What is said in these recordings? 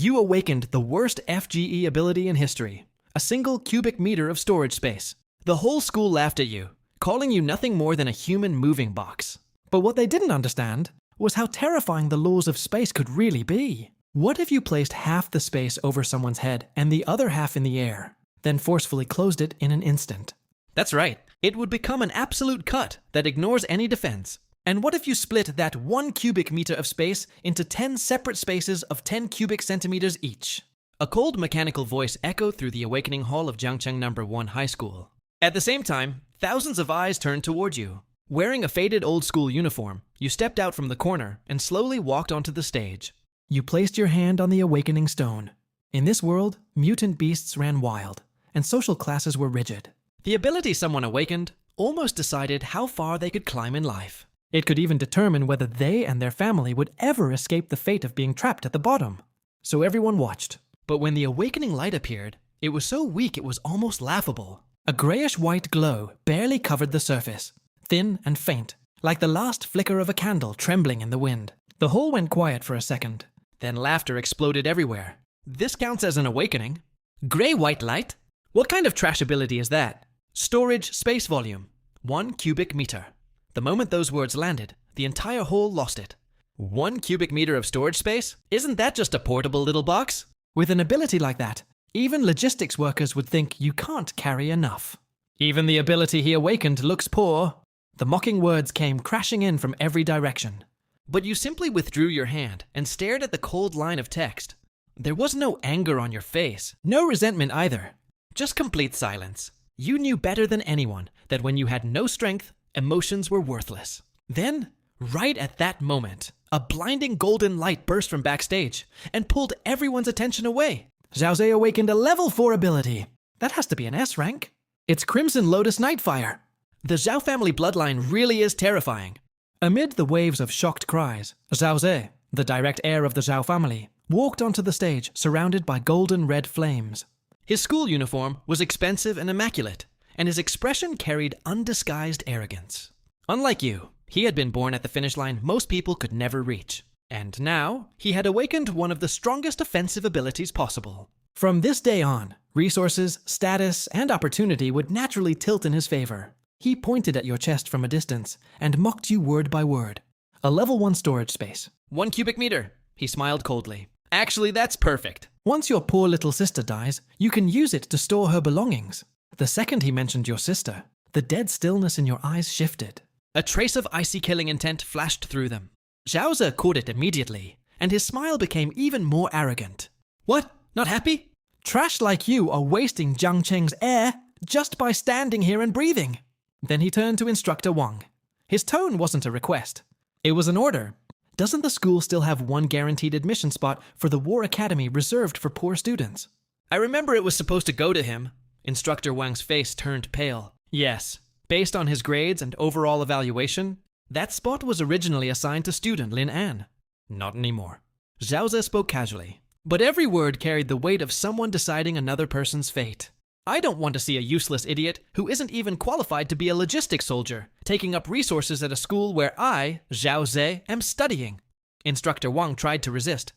You awakened the worst FGE ability in history, a single cubic meter of storage space. The whole school laughed at you, calling you nothing more than a human moving box. But what they didn't understand was how terrifying the laws of space could really be. What if you placed half the space over someone's head and the other half in the air, then forcefully closed it in an instant? That's right, it would become an absolute cut that ignores any defense. And what if you split that 1 cubic meter of space into 10 separate spaces of 10 cubic centimeters each? A cold mechanical voice echoed through the awakening hall of Jiangcheng No. 1 High School. At the same time, thousands of eyes turned toward you. Wearing a faded old school uniform, you stepped out from the corner and slowly walked onto the stage. You placed your hand on the awakening stone. In this world, mutant beasts ran wild, and social classes were rigid. The ability someone awakened almost decided how far they could climb in life. It could even determine whether they and their family would ever escape the fate of being trapped at the bottom. So everyone watched. But when the awakening light appeared, it was so weak it was almost laughable. A grayish-white glow barely covered the surface, thin and faint, like the last flicker of a candle trembling in the wind. The hall went quiet for a second. Then laughter exploded everywhere. This counts as an awakening. Gray-white light? What kind of trash ability is that? Storage space volume, 1 cubic meter. The moment those words landed, the entire hall lost it. 1 cubic meter of storage space? Isn't that just a portable little box? With an ability like that, even logistics workers would think you can't carry enough. Even the ability he awakened looks poor. The mocking words came crashing in from every direction. But you simply withdrew your hand and stared at the cold line of text. There was no anger on your face, no resentment either. Just complete silence. You knew better than anyone that when you had no strength, emotions were worthless. Then, right at that moment, a blinding golden light burst from backstage and pulled everyone's attention away. Zhaoze awakened a level 4 ability. That has to be an S rank. It's Crimson Lotus Nightfire. The Zhao family bloodline really is terrifying. Amid the waves of shocked cries, Zhaoze, the direct heir of the Zhao family, walked onto the stage surrounded by golden red flames. His school uniform was expensive and immaculate, and his expression carried undisguised arrogance. Unlike you, he had been born at the finish line most people could never reach. And now, he had awakened one of the strongest offensive abilities possible. From this day on, resources, status, and opportunity would naturally tilt in his favor. He pointed at your chest from a distance and mocked you word by word. A level 1 storage space. 1 cubic meter, he smiled coldly. Actually, that's perfect. Once your poor little sister dies, you can use it to store her belongings. The second he mentioned your sister, the dead stillness in your eyes shifted. A trace of icy killing intent flashed through them. Zhaoze caught it immediately, and his smile became even more arrogant. What? Not happy? Trash like you are wasting Jiangcheng's air just by standing here and breathing. Then he turned to Instructor Wang. His tone wasn't a request. It was an order. Doesn't the school still have 1 guaranteed admission spot for the War Academy reserved for poor students? I remember it was supposed to go to him. Instructor Wang's face turned pale. Yes, based on his grades and overall evaluation, that spot was originally assigned to student Lin An. Not anymore. Zhaoze spoke casually, but every word carried the weight of someone deciding another person's fate. I don't want to see a useless idiot who isn't even qualified to be a logistics soldier, taking up resources at a school where I, Zhaoze, am studying. Instructor Wang tried to resist.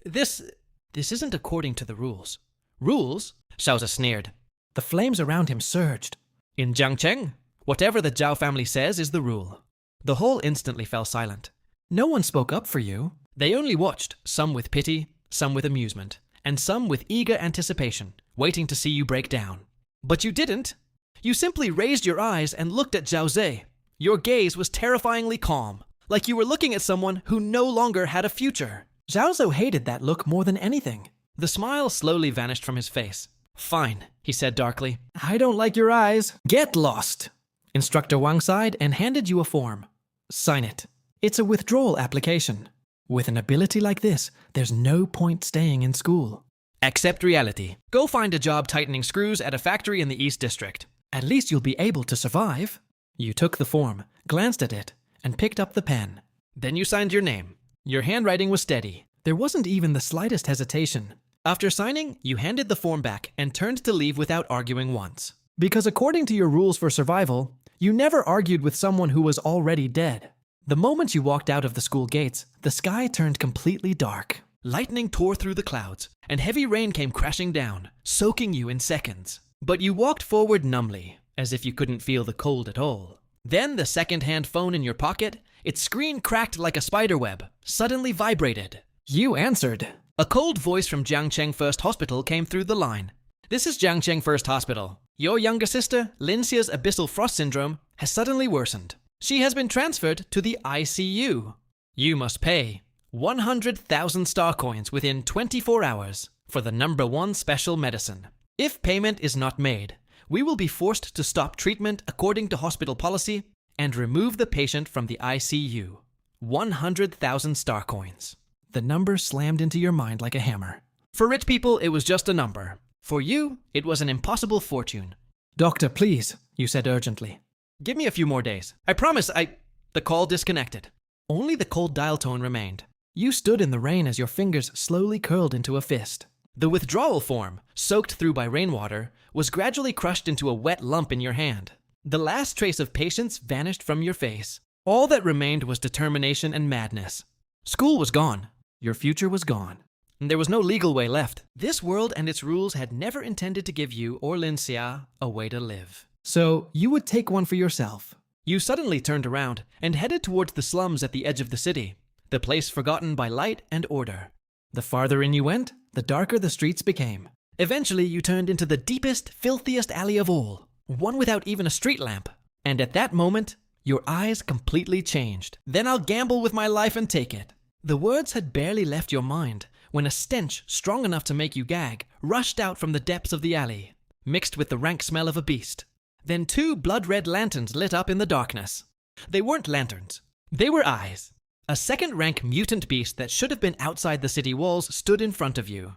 This isn't according to the rules. Rules? Zhaoze sneered. The flames around him surged. In Jiangcheng, whatever the Zhao family says is the rule. The whole instantly fell silent. No one spoke up for you. They only watched, some with pity, some with amusement, and some with eager anticipation, waiting to see you break down. But you didn't. You simply raised your eyes and looked at Zhaoze. Your gaze was terrifyingly calm, like you were looking at someone who no longer had a future. Zhaoze hated that look more than anything. The smile slowly vanished from his face. Fine, he said darkly. I don't like your eyes. Get lost. Instructor Wang sighed and handed you a form. Sign it. It's a withdrawal application. With an ability like this, there's no point staying in school. Accept reality. Go find a job tightening screws at a factory in the East District. At least you'll be able to survive. You took the form, glanced at it, and picked up the pen. Then you signed your name. Your handwriting was steady. There wasn't even the slightest hesitation. After signing, you handed the form back and turned to leave without arguing once. Because according to your rules for survival, you never argued with someone who was already dead. The moment you walked out of the school gates, the sky turned completely dark. Lightning tore through the clouds, and heavy rain came crashing down, soaking you in seconds. But you walked forward numbly, as if you couldn't feel the cold at all. Then the second-hand phone in your pocket, its screen cracked like a spiderweb, suddenly vibrated. You answered. A cold voice from Jiangcheng First Hospital came through the line. This is Jiangcheng First Hospital. Your younger sister, Linxia's abyssal frost syndrome, has suddenly worsened. She has been transferred to the ICU. You must pay 100,000 star coins within 24 hours for the #1 special medicine. If payment is not made, we will be forced to stop treatment according to hospital policy and remove the patient from the ICU. 100,000 star coins. The number slammed into your mind like a hammer. For rich people, it was just a number. For you, it was an impossible fortune. Doctor, please, you said urgently. Give me a few more days. I promise The call disconnected. Only the cold dial tone remained. You stood in the rain as your fingers slowly curled into a fist. The withdrawal form, soaked through by rainwater, was gradually crushed into a wet lump in your hand. The last trace of patience vanished from your face. All that remained was determination and madness. School was gone. Your future was gone. And there was no legal way left. This world and its rules had never intended to give you or Linxia a way to live. So you would take one for yourself. You suddenly turned around and headed towards the slums at the edge of the city, the place forgotten by light and order. The farther in you went, the darker the streets became. Eventually, you turned into the deepest, filthiest alley of all, one without even a street lamp. And at that moment, your eyes completely changed. Then I'll gamble with my life and take it. The words had barely left your mind when a stench strong enough to make you gag rushed out from the depths of the alley, mixed with the rank smell of a beast. Then 2 blood-red lanterns lit up in the darkness. They weren't lanterns. They were eyes. A second-rank mutant beast that should have been outside the city walls stood in front of you.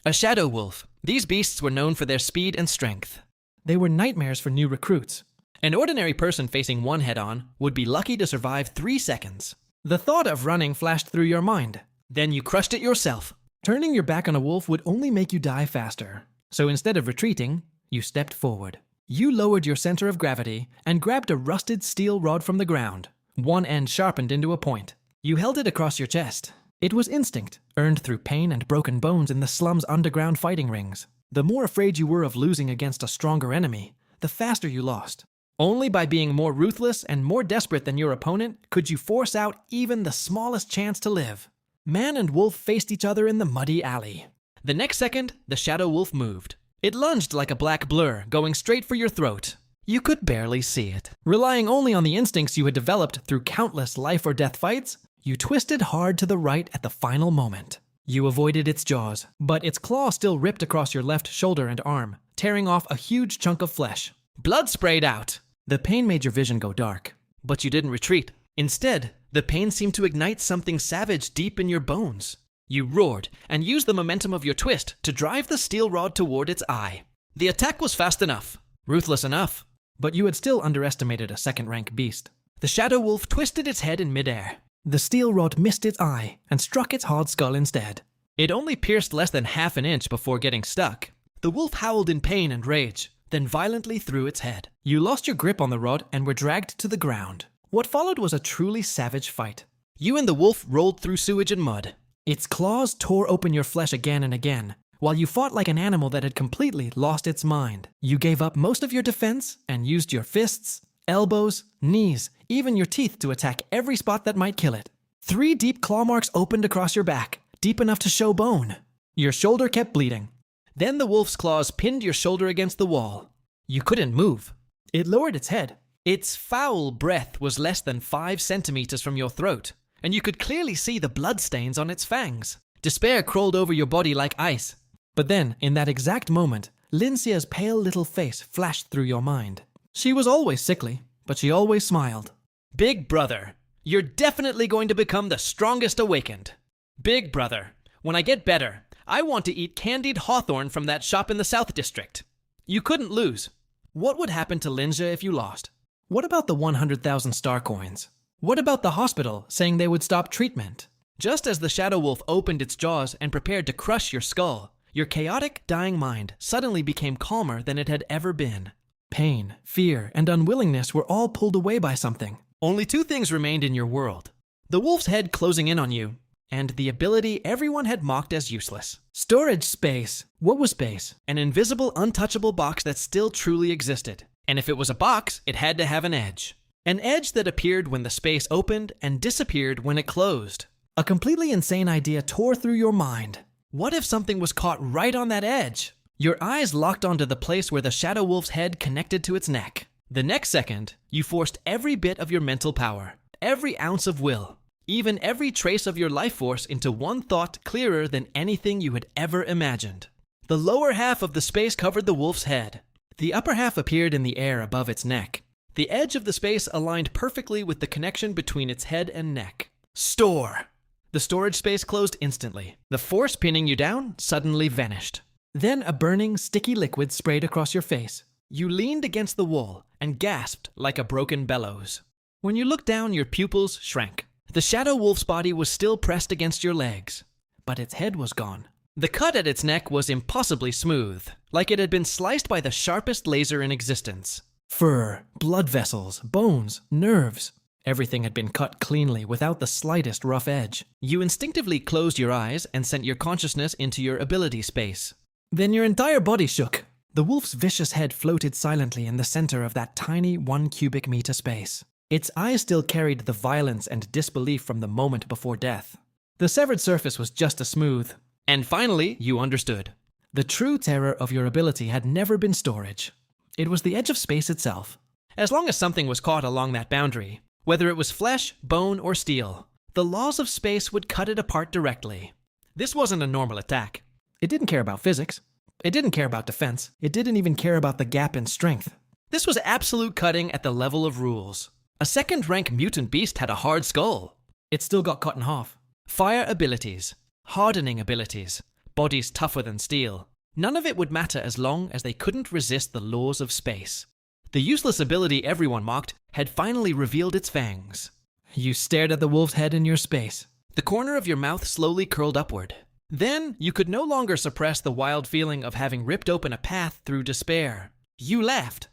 A shadow wolf. These beasts were known for their speed and strength. They were nightmares for new recruits. An ordinary person facing one head-on would be lucky to survive 3 seconds. The thought of running flashed through your mind. Then you crushed it yourself. Turning your back on a wolf would only make you die faster. So instead of retreating, you stepped forward. You lowered your center of gravity and grabbed a rusted steel rod from the ground, one end sharpened into a point. You held it across your chest. It was instinct, earned through pain and broken bones in the slum's underground fighting rings. The more afraid you were of losing against a stronger enemy, the faster you lost. Only by being more ruthless and more desperate than your opponent could you force out even the smallest chance to live. Man and wolf faced each other in the muddy alley. The next second, the shadow wolf moved. It lunged like a black blur, going straight for your throat. You could barely see it. Relying only on the instincts you had developed through countless life-or-death fights, you twisted hard to the right at the final moment. You avoided its jaws, but its claw still ripped across your left shoulder and arm, tearing off a huge chunk of flesh. Blood sprayed out. The pain made your vision go dark, but you didn't retreat. Instead, the pain seemed to ignite something savage deep in your bones. You roared and used the momentum of your twist to drive the steel rod toward its eye. The attack was fast enough, ruthless enough, but you had still underestimated a second-rank beast. The shadow wolf twisted its head in midair. The steel rod missed its eye and struck its hard skull instead. It only pierced less than half an inch before getting stuck. The wolf howled in pain and rage, then violently threw its head. You lost your grip on the rod and were dragged to the ground. What followed was a truly savage fight. You and the wolf rolled through sewage and mud. Its claws tore open your flesh again and again, while you fought like an animal that had completely lost its mind. You gave up most of your defense and used your fists, elbows, knees, even your teeth to attack every spot that might kill it. 3 deep claw marks opened across your back, deep enough to show bone. Your shoulder kept bleeding. Then the wolf's claws pinned your shoulder against the wall. You couldn't move. It lowered its head. Its foul breath was less than 5 centimeters from your throat, and you could clearly see the bloodstains on its fangs. Despair crawled over your body like ice. But then, in that exact moment, Linxia's pale little face flashed through your mind. She was always sickly, but she always smiled. Big brother, you're definitely going to become the strongest awakened. Big brother, when I get better, I want to eat candied hawthorn from that shop in the South District. You couldn't lose. What would happen to Linxia if you lost? What about the 100,000 star coins? What about the hospital saying they would stop treatment? Just as the shadow wolf opened its jaws and prepared to crush your skull, your chaotic, dying mind suddenly became calmer than it had ever been. Pain, fear, and unwillingness were all pulled away by something. Only 2 things remained in your world. The wolf's head closing in on you, and the ability everyone had mocked as useless. Storage space. What was space? An invisible, untouchable box that still truly existed. And if it was a box, it had to have an edge. An edge that appeared when the space opened and disappeared when it closed. A completely insane idea tore through your mind. What if something was caught right on that edge? Your eyes locked onto the place where the Shadow Wolf's head connected to its neck. The next second, you forced every bit of your mental power, every ounce of will, even every trace of your life force into one thought clearer than anything you had ever imagined. The lower half of the space covered the wolf's head. The upper half appeared in the air above its neck. The edge of the space aligned perfectly with the connection between its head and neck. Store! The storage space closed instantly. The force pinning you down suddenly vanished. Then a burning, sticky liquid sprayed across your face. You leaned against the wall and gasped like a broken bellows. When you looked down, your pupils shrank. The Shadow Wolf's body was still pressed against your legs, but its head was gone. The cut at its neck was impossibly smooth, like it had been sliced by the sharpest laser in existence. Fur, blood vessels, bones, nerves. Everything had been cut cleanly without the slightest rough edge. You instinctively closed your eyes and sent your consciousness into your ability space. Then your entire body shook. The wolf's vicious head floated silently in the center of that tiny 1 cubic meter space. Its eyes still carried the violence and disbelief from the moment before death. The severed surface was just as smooth. And finally, you understood. The true terror of your ability had never been storage. It was the edge of space itself. As long as something was caught along that boundary, whether it was flesh, bone, or steel, the laws of space would cut it apart directly. This wasn't a normal attack. It didn't care about physics. It didn't care about defense. It didn't even care about the gap in strength. This was absolute cutting at the level of rules. A second-rank mutant beast had a hard skull. It still got cut in half. Fire abilities, hardening abilities, bodies tougher than steel. None of it would matter as long as they couldn't resist the laws of space. The useless ability everyone mocked had finally revealed its fangs. You stared at the wolf's head in your space. The corner of your mouth slowly curled upward. Then you could no longer suppress the wild feeling of having ripped open a path through despair. You laughed.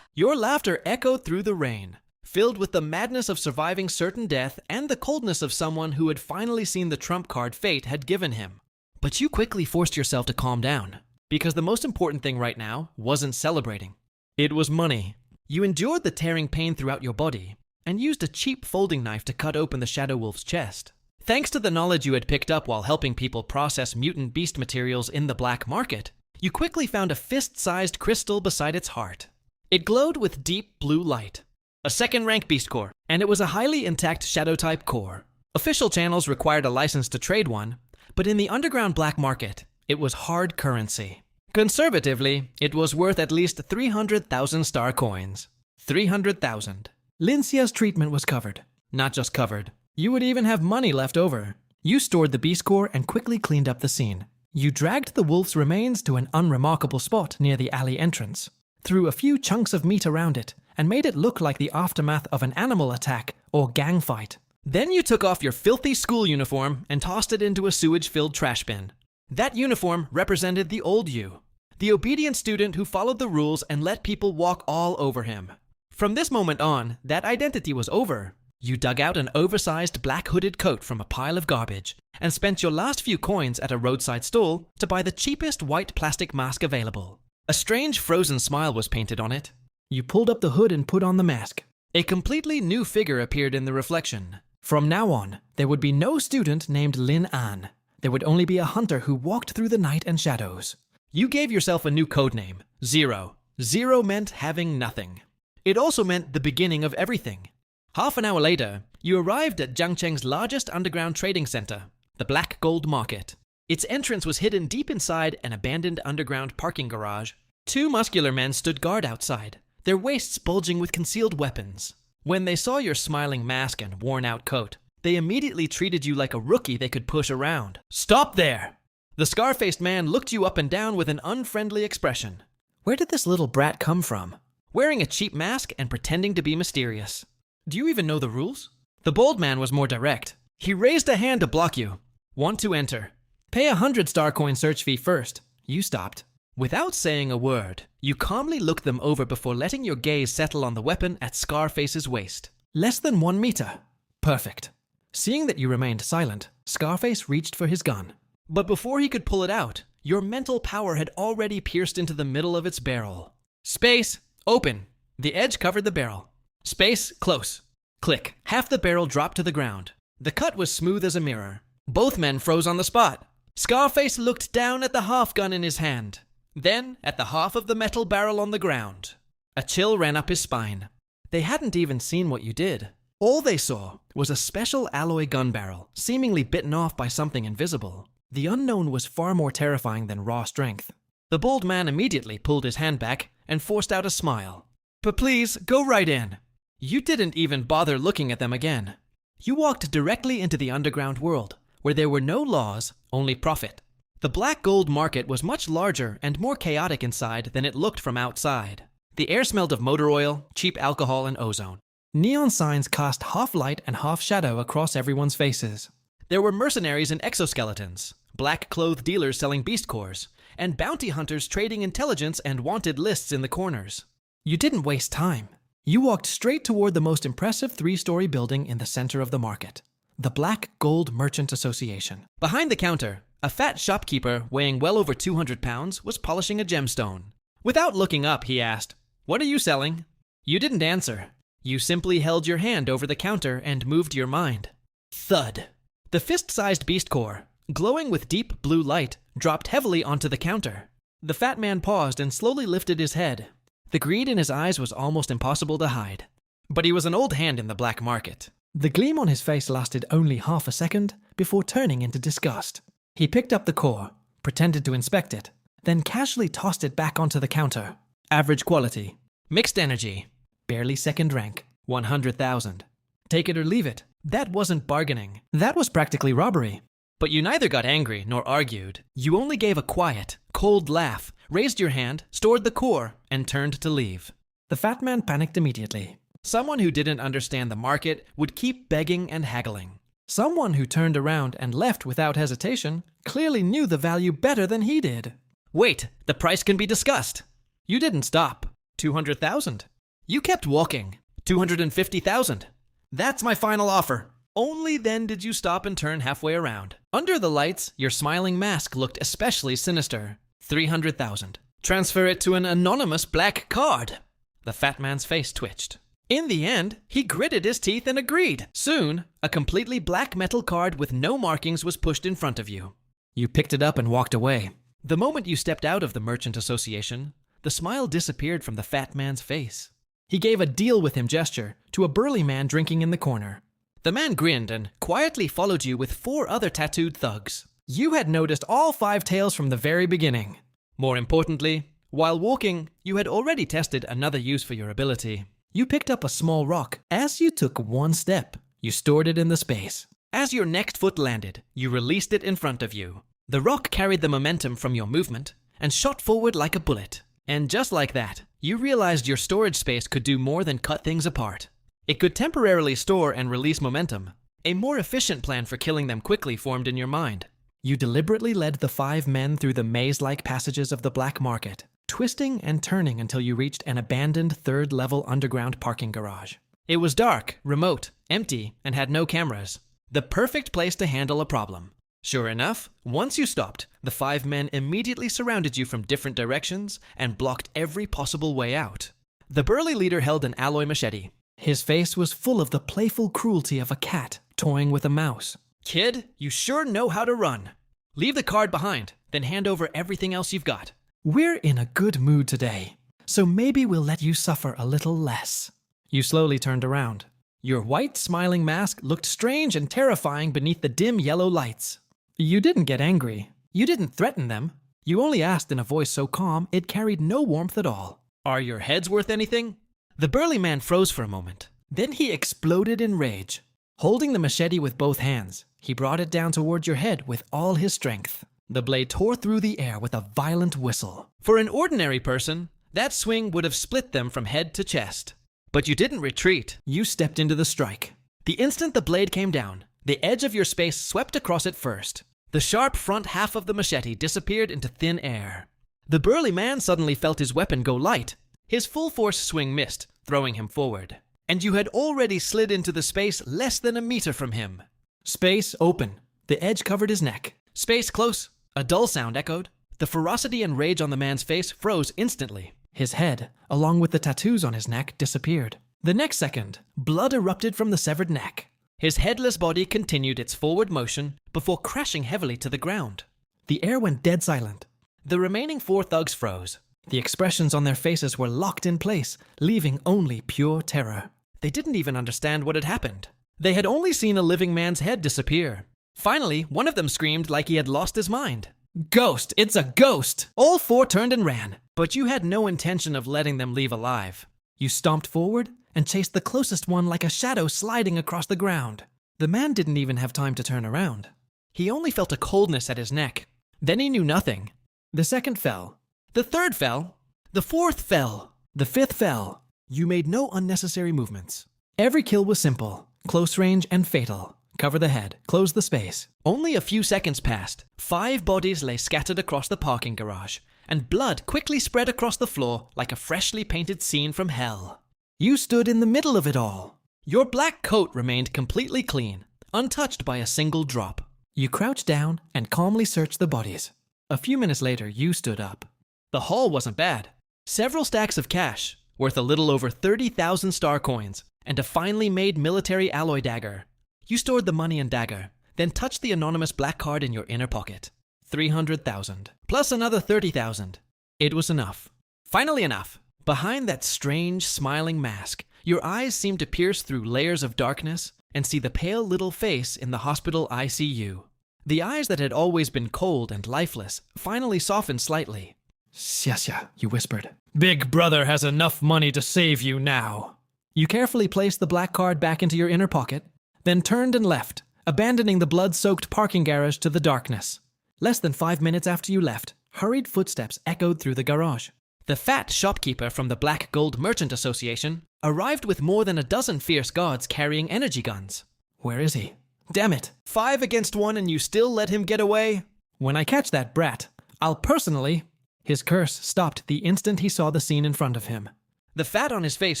Your laughter echoed through the rain, filled with the madness of surviving certain death and the coldness of someone who had finally seen the trump card fate had given him. But you quickly forced yourself to calm down, because the most important thing right now wasn't celebrating. It was money. You endured the tearing pain throughout your body, and used a cheap folding knife to cut open the Shadow Wolf's chest. Thanks to the knowledge you had picked up while helping people process mutant beast materials in the black market, you quickly found a fist-sized crystal beside its heart. It glowed with deep blue light. A second-rank beast core, and it was a highly intact shadow-type core. Official channels required a license to trade one, but in the underground black market, it was hard currency. Conservatively, it was worth at least 300,000 star coins. 300,000. Lincia's treatment was covered. Not just covered. You would even have money left over. You stored the beast core and quickly cleaned up the scene. You dragged the wolf's remains to an unremarkable spot near the alley entrance, threw a few chunks of meat around it, and made it look like the aftermath of an animal attack or gang fight. Then you took off your filthy school uniform and tossed it into a sewage-filled trash bin. That uniform represented the old you, the obedient student who followed the rules and let people walk all over him. From this moment on, that identity was over. You dug out an oversized black hooded coat from a pile of garbage and spent your last few coins at a roadside stall to buy the cheapest white plastic mask available. A strange frozen smile was painted on it. You pulled up the hood and put on the mask. A completely new figure appeared in the reflection. From now on, there would be no student named Lin An. There would only be a hunter who walked through the night and shadows. You gave yourself a new code name, Zero. Zero meant having nothing. It also meant the beginning of everything. Half an hour later, you arrived at Jiangcheng's largest underground trading center, the Black Gold Market. Its entrance was hidden deep inside an abandoned underground parking garage. 2 muscular men stood guard outside, their waists bulging with concealed weapons. When they saw your smiling mask and worn-out coat, they immediately treated you like a rookie they could push around. "Stop there!" The scar-faced man looked you up and down with an unfriendly expression. Where did this little brat come from? Wearing a cheap mask and pretending to be mysterious. Do you even know the rules? The bold man was more direct. He raised a hand to block you. Want to enter. Pay 100 star coin search fee first. You stopped. Without saying a word, you calmly looked them over before letting your gaze settle on the weapon at Scarface's waist. Less than 1 meter. Perfect. Seeing that you remained silent, Scarface reached for his gun. But before he could pull it out, your mental power had already pierced into the middle of its barrel. Space, open. The edge covered the barrel. Space, close. Click. Half the barrel dropped to the ground. The cut was smooth as a mirror. Both men froze on the spot. Scarface looked down at the half gun in his hand, then at the half of the metal barrel on the ground. A chill ran up his spine. They hadn't even seen what you did. All they saw was a special alloy gun barrel, seemingly bitten off by something invisible. The unknown was far more terrifying than raw strength. The bald man immediately pulled his hand back and forced out a smile. But please, go right in. You didn't even bother looking at them again. You walked directly into the underground world, where there were no laws, only profit. The black gold market was much larger and more chaotic inside than it looked from outside. The air smelled of motor oil, cheap alcohol, and ozone. Neon signs cast half light and half shadow across everyone's faces. There were mercenaries in exoskeletons, black-clothed dealers selling beast cores, and bounty hunters trading intelligence and wanted lists in the corners. You didn't waste time. You walked straight toward the most impressive 3-story building in the center of the market, the Black Gold Merchant Association. Behind the counter, a fat shopkeeper weighing well over 200 pounds was polishing a gemstone. Without looking up, he asked, "What are you selling?" You didn't answer. You simply held your hand over the counter and moved your mind. Thud. The fist-sized beast core, glowing with deep blue light, dropped heavily onto the counter. The fat man paused and slowly lifted his head. The greed in his eyes was almost impossible to hide. But he was an old hand in the black market. The gleam on his face lasted only half a second before turning into disgust. He picked up the core, pretended to inspect it, then casually tossed it back onto the counter. Average quality. Mixed energy. Barely second rank. 100,000. Take it or leave it. That wasn't bargaining. That was practically robbery. But you neither got angry nor argued. You only gave a quiet, cold laugh, raised your hand, stored the core, and turned to leave. The fat man panicked immediately. Someone who didn't understand the market would keep begging and haggling. Someone who turned around and left without hesitation clearly knew the value better than he did. Wait, the price can be discussed. You didn't stop. 200,000. You kept walking. 250,000. That's my final offer. Only then did you stop and turn halfway around. Under the lights, your smiling mask looked especially sinister. 300,000. Transfer it to an anonymous black card. The fat man's face twitched. In the end, he gritted his teeth and agreed. Soon, a completely black metal card with no markings was pushed in front of you. You picked it up and walked away. The moment you stepped out of the Merchant Association, the smile disappeared from the fat man's face. He gave a deal-with-him gesture to a burly man drinking in the corner. The man grinned and quietly followed you with 4 other tattooed thugs. You had noticed all 5 tails from the very beginning. More importantly, while walking, you had already tested another use for your ability. You picked up a small rock. As you took one step, you stored it in the space. As your next foot landed, you released it in front of you. The rock carried the momentum from your movement and shot forward like a bullet. And just like that, you realized your storage space could do more than cut things apart. It could temporarily store and release momentum. A more efficient plan for killing them quickly formed in your mind. You deliberately led the 5 men through the maze-like passages of the black market, twisting and turning until you reached an abandoned 3rd-level underground parking garage. It was dark, remote, empty, and had no cameras. The perfect place to handle a problem. Sure enough, once you stopped, the 5 men immediately surrounded you from different directions and blocked every possible way out. The burly leader held an alloy machete. His face was full of the playful cruelty of a cat toying with a mouse. Kid, you sure know how to run. Leave the card behind, then hand over everything else you've got. We're in a good mood today, so maybe we'll let you suffer a little less. You slowly turned around. Your white smiling mask looked strange and terrifying beneath the dim yellow lights. You didn't get angry. You didn't threaten them. You only asked in a voice so calm it carried no warmth at all. Are your heads worth anything? The burly man froze for a moment. Then he exploded in rage. Holding the machete with both hands, he brought it down toward your head with all his strength. The blade tore through the air with a violent whistle. For an ordinary person, that swing would have split them from head to chest. But you didn't retreat. You stepped into the strike. The instant the blade came down, the edge of your space swept across it first. The sharp front half of the machete disappeared into thin air. The burly man suddenly felt his weapon go light. His full force swing missed, throwing him forward. And you had already slid into the space less than a meter from him. Space open. The edge covered his neck. Space close. A dull sound echoed. The ferocity and rage on the man's face froze instantly. His head, along with the tattoos on his neck, disappeared. The next second, blood erupted from the severed neck. His headless body continued its forward motion before crashing heavily to the ground. The air went dead silent. The remaining 4 thugs froze. The expressions on their faces were locked in place, leaving only pure terror. They didn't even understand what had happened. They had only seen a living man's head disappear. Finally, one of them screamed like he had lost his mind. "Ghost! It's a ghost!" All 4 turned and ran, but you had no intention of letting them leave alive. You stomped forward and chased the closest one like a shadow sliding across the ground. The man didn't even have time to turn around. He only felt a coldness at his neck. Then he knew nothing. The second fell. The third fell. The fourth fell. The fifth fell. You made no unnecessary movements. Every kill was simple, close range and fatal. Cover the head, close the space. Only a few seconds passed. 5 bodies lay scattered across the parking garage, and blood quickly spread across the floor like a freshly painted scene from hell. You stood in the middle of it all. Your black coat remained completely clean, untouched by a single drop. You crouched down and calmly searched the bodies. A few minutes later, you stood up. The haul wasn't bad. Several stacks of cash, worth a little over 30,000 star coins, and a finely made military alloy dagger. You stored the money and dagger, then touched the anonymous black card in your inner pocket. 300,000, plus another 30,000. It was enough. Finally enough. Behind that strange, smiling mask, your eyes seemed to pierce through layers of darkness and see the pale little face in the hospital ICU. The eyes that had always been cold and lifeless finally softened slightly. "Xia," you whispered. "Big Brother has enough money to save you now." You carefully placed the black card back into your inner pocket, then turned and left, abandoning the blood-soaked parking garage to the darkness. Less than 5 minutes after you left, hurried footsteps echoed through the garage. The fat shopkeeper from the Black Gold Merchant Association arrived with more than a dozen fierce guards carrying energy guns. Where is he? Damn it! 5 against 1 and you still let him get away? When I catch that brat, I'll personally... His curse stopped the instant he saw the scene in front of him. The fat on his face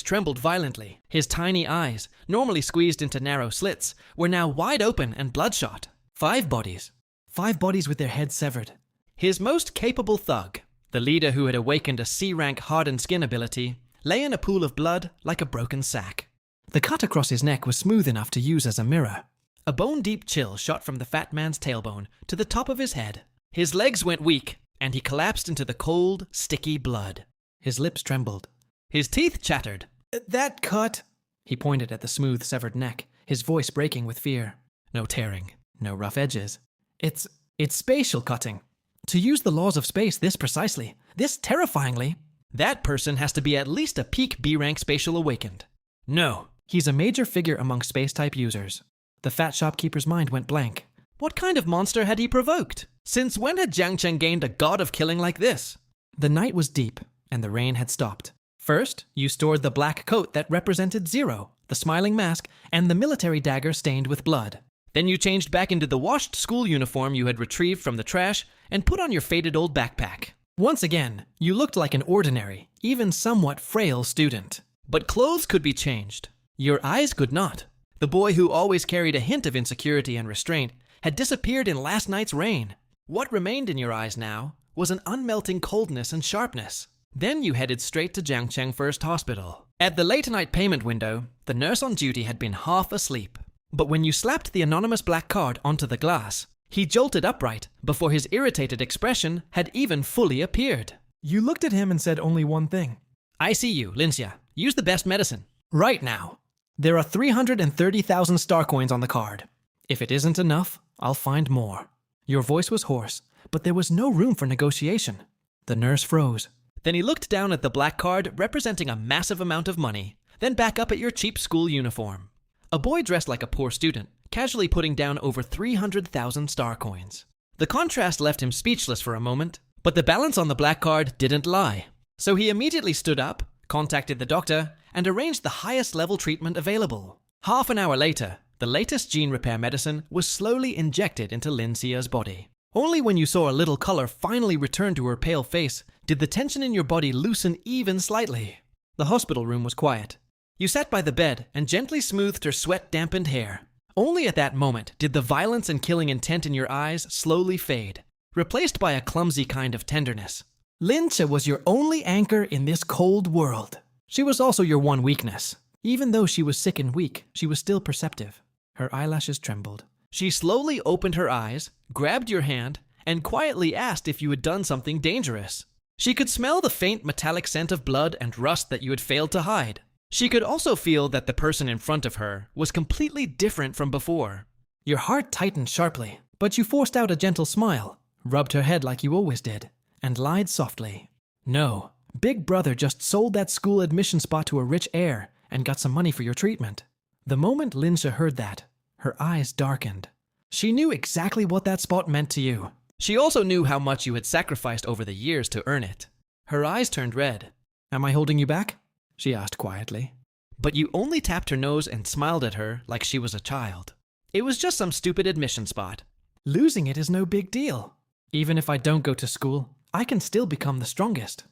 trembled violently. His tiny eyes, normally squeezed into narrow slits, were now wide open and bloodshot. 5 bodies. 5 bodies with their heads severed. His most capable thug, the leader who had awakened a C-rank hardened skin ability, lay in a pool of blood like a broken sack. The cut across his neck was smooth enough to use as a mirror. A bone-deep chill shot from the fat man's tailbone to the top of his head. His legs went weak, and he collapsed into the cold, sticky blood. His lips trembled. His teeth chattered. "That cut..." He pointed at the smooth, severed neck, his voice breaking with fear. No tearing, no rough edges. It's spatial cutting. To use the laws of space this precisely, this terrifyingly, that person has to be at least a peak B-rank spatial awakened. No, he's a major figure among space-type users. The fat shopkeeper's mind went blank. What kind of monster had he provoked? Since when had Jiang Cheng gained a god of killing like this? The night was deep, and the rain had stopped. First, you stored the black coat that represented 0, the smiling mask, and the military dagger stained with blood. Then you changed back into the washed school uniform you had retrieved from the trash and put on your faded old backpack. Once again, you looked like an ordinary, even somewhat frail student. But clothes could be changed. Your eyes could not. The boy who always carried a hint of insecurity and restraint had disappeared in last night's rain. What remained in your eyes now was an unmelting coldness and sharpness. Then you headed straight to Jiangcheng First Hospital. At the late-night payment window, the nurse on duty had been half asleep. But when you slapped the anonymous black card onto the glass, he jolted upright before his irritated expression had even fully appeared. You looked at him and said only one thing. "I see you, Lin An. Use the best medicine. Right now. There are 330,000 star coins on the card. If it isn't enough, I'll find more." Your voice was hoarse, but there was no room for negotiation. The nurse froze. Then he looked down at the black card representing a massive amount of money, then back up at your cheap school uniform. A boy dressed like a poor student, casually putting down over 300,000 star coins. The contrast left him speechless for a moment, but the balance on the black card didn't lie. So he immediately stood up, contacted the doctor, and arranged the highest level treatment available. Half an hour later, the latest gene repair medicine was slowly injected into Lin Xia's body. Only when you saw a little color finally return to her pale face did the tension in your body loosen even slightly. The hospital room was quiet. You sat by the bed and gently smoothed her sweat-dampened hair. Only at that moment did the violence and killing intent in your eyes slowly fade, replaced by a clumsy kind of tenderness. Lin An was your only anchor in this cold world. She was also your one weakness. Even though she was sick and weak, she was still perceptive. Her eyelashes trembled. She slowly opened her eyes, grabbed your hand, and quietly asked if you had done something dangerous. She could smell the faint metallic scent of blood and rust that you had failed to hide. She could also feel that the person in front of her was completely different from before. Your heart tightened sharply, but you forced out a gentle smile, rubbed her head like you always did, and lied softly. No, Big Brother just sold that school admission spot to a rich heir and got some money for your treatment. The moment Lin An heard that, her eyes darkened. She knew exactly what that spot meant to you. She also knew how much you had sacrificed over the years to earn it. Her eyes turned red. "Am I holding you back?" she asked quietly. But you only tapped her nose and smiled at her like she was a child. It was just some stupid admission spot. "Losing it is no big deal. Even if I don't go to school, I can still become the strongest.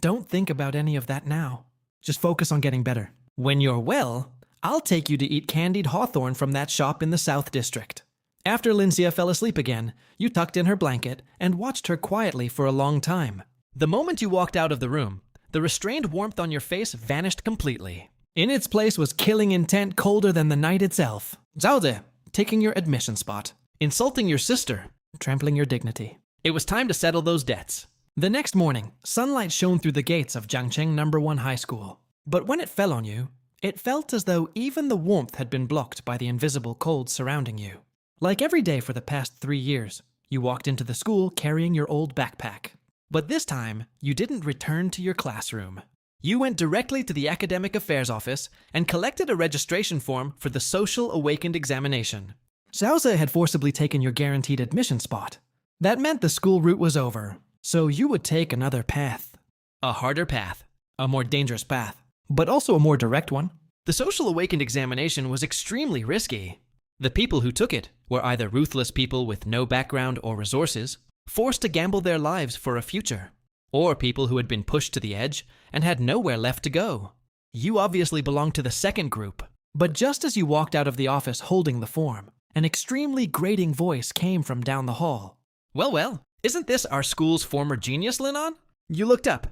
Don't think about any of that now. Just focus on getting better. When you're well, I'll take you to eat candied hawthorn from that shop in the South District." After Lin An fell asleep again, you tucked in her blanket and watched her quietly for a long time. The moment you walked out of the room, the restrained warmth on your face vanished completely. In its place was killing intent colder than the night itself. Zhao Ze, taking your admission spot, insulting your sister, trampling your dignity. It was time to settle those debts. The next morning, sunlight shone through the gates of Jiangcheng No. 1 High School. But when it fell on you, it felt as though even the warmth had been blocked by the invisible cold surrounding you. Like every day for the past 3 years, you walked into the school carrying your old backpack. But this time, you didn't return to your classroom. You went directly to the Academic Affairs Office and collected a registration form for the Social Awakened examination. Zhao Ze had forcibly taken your guaranteed admission spot. That meant the school route was over, so you would take another path. A harder path, a more dangerous path, but also a more direct one. The Social Awakened examination was extremely risky. The people who took it were either ruthless people with no background or resources, forced to gamble their lives for a future, or people who had been pushed to the edge and had nowhere left to go. You obviously belonged to the second group. But just as you walked out of the office holding the form, an extremely grating voice came from down the hall. Well, isn't this our school's former genius, Lin An?" You looked up.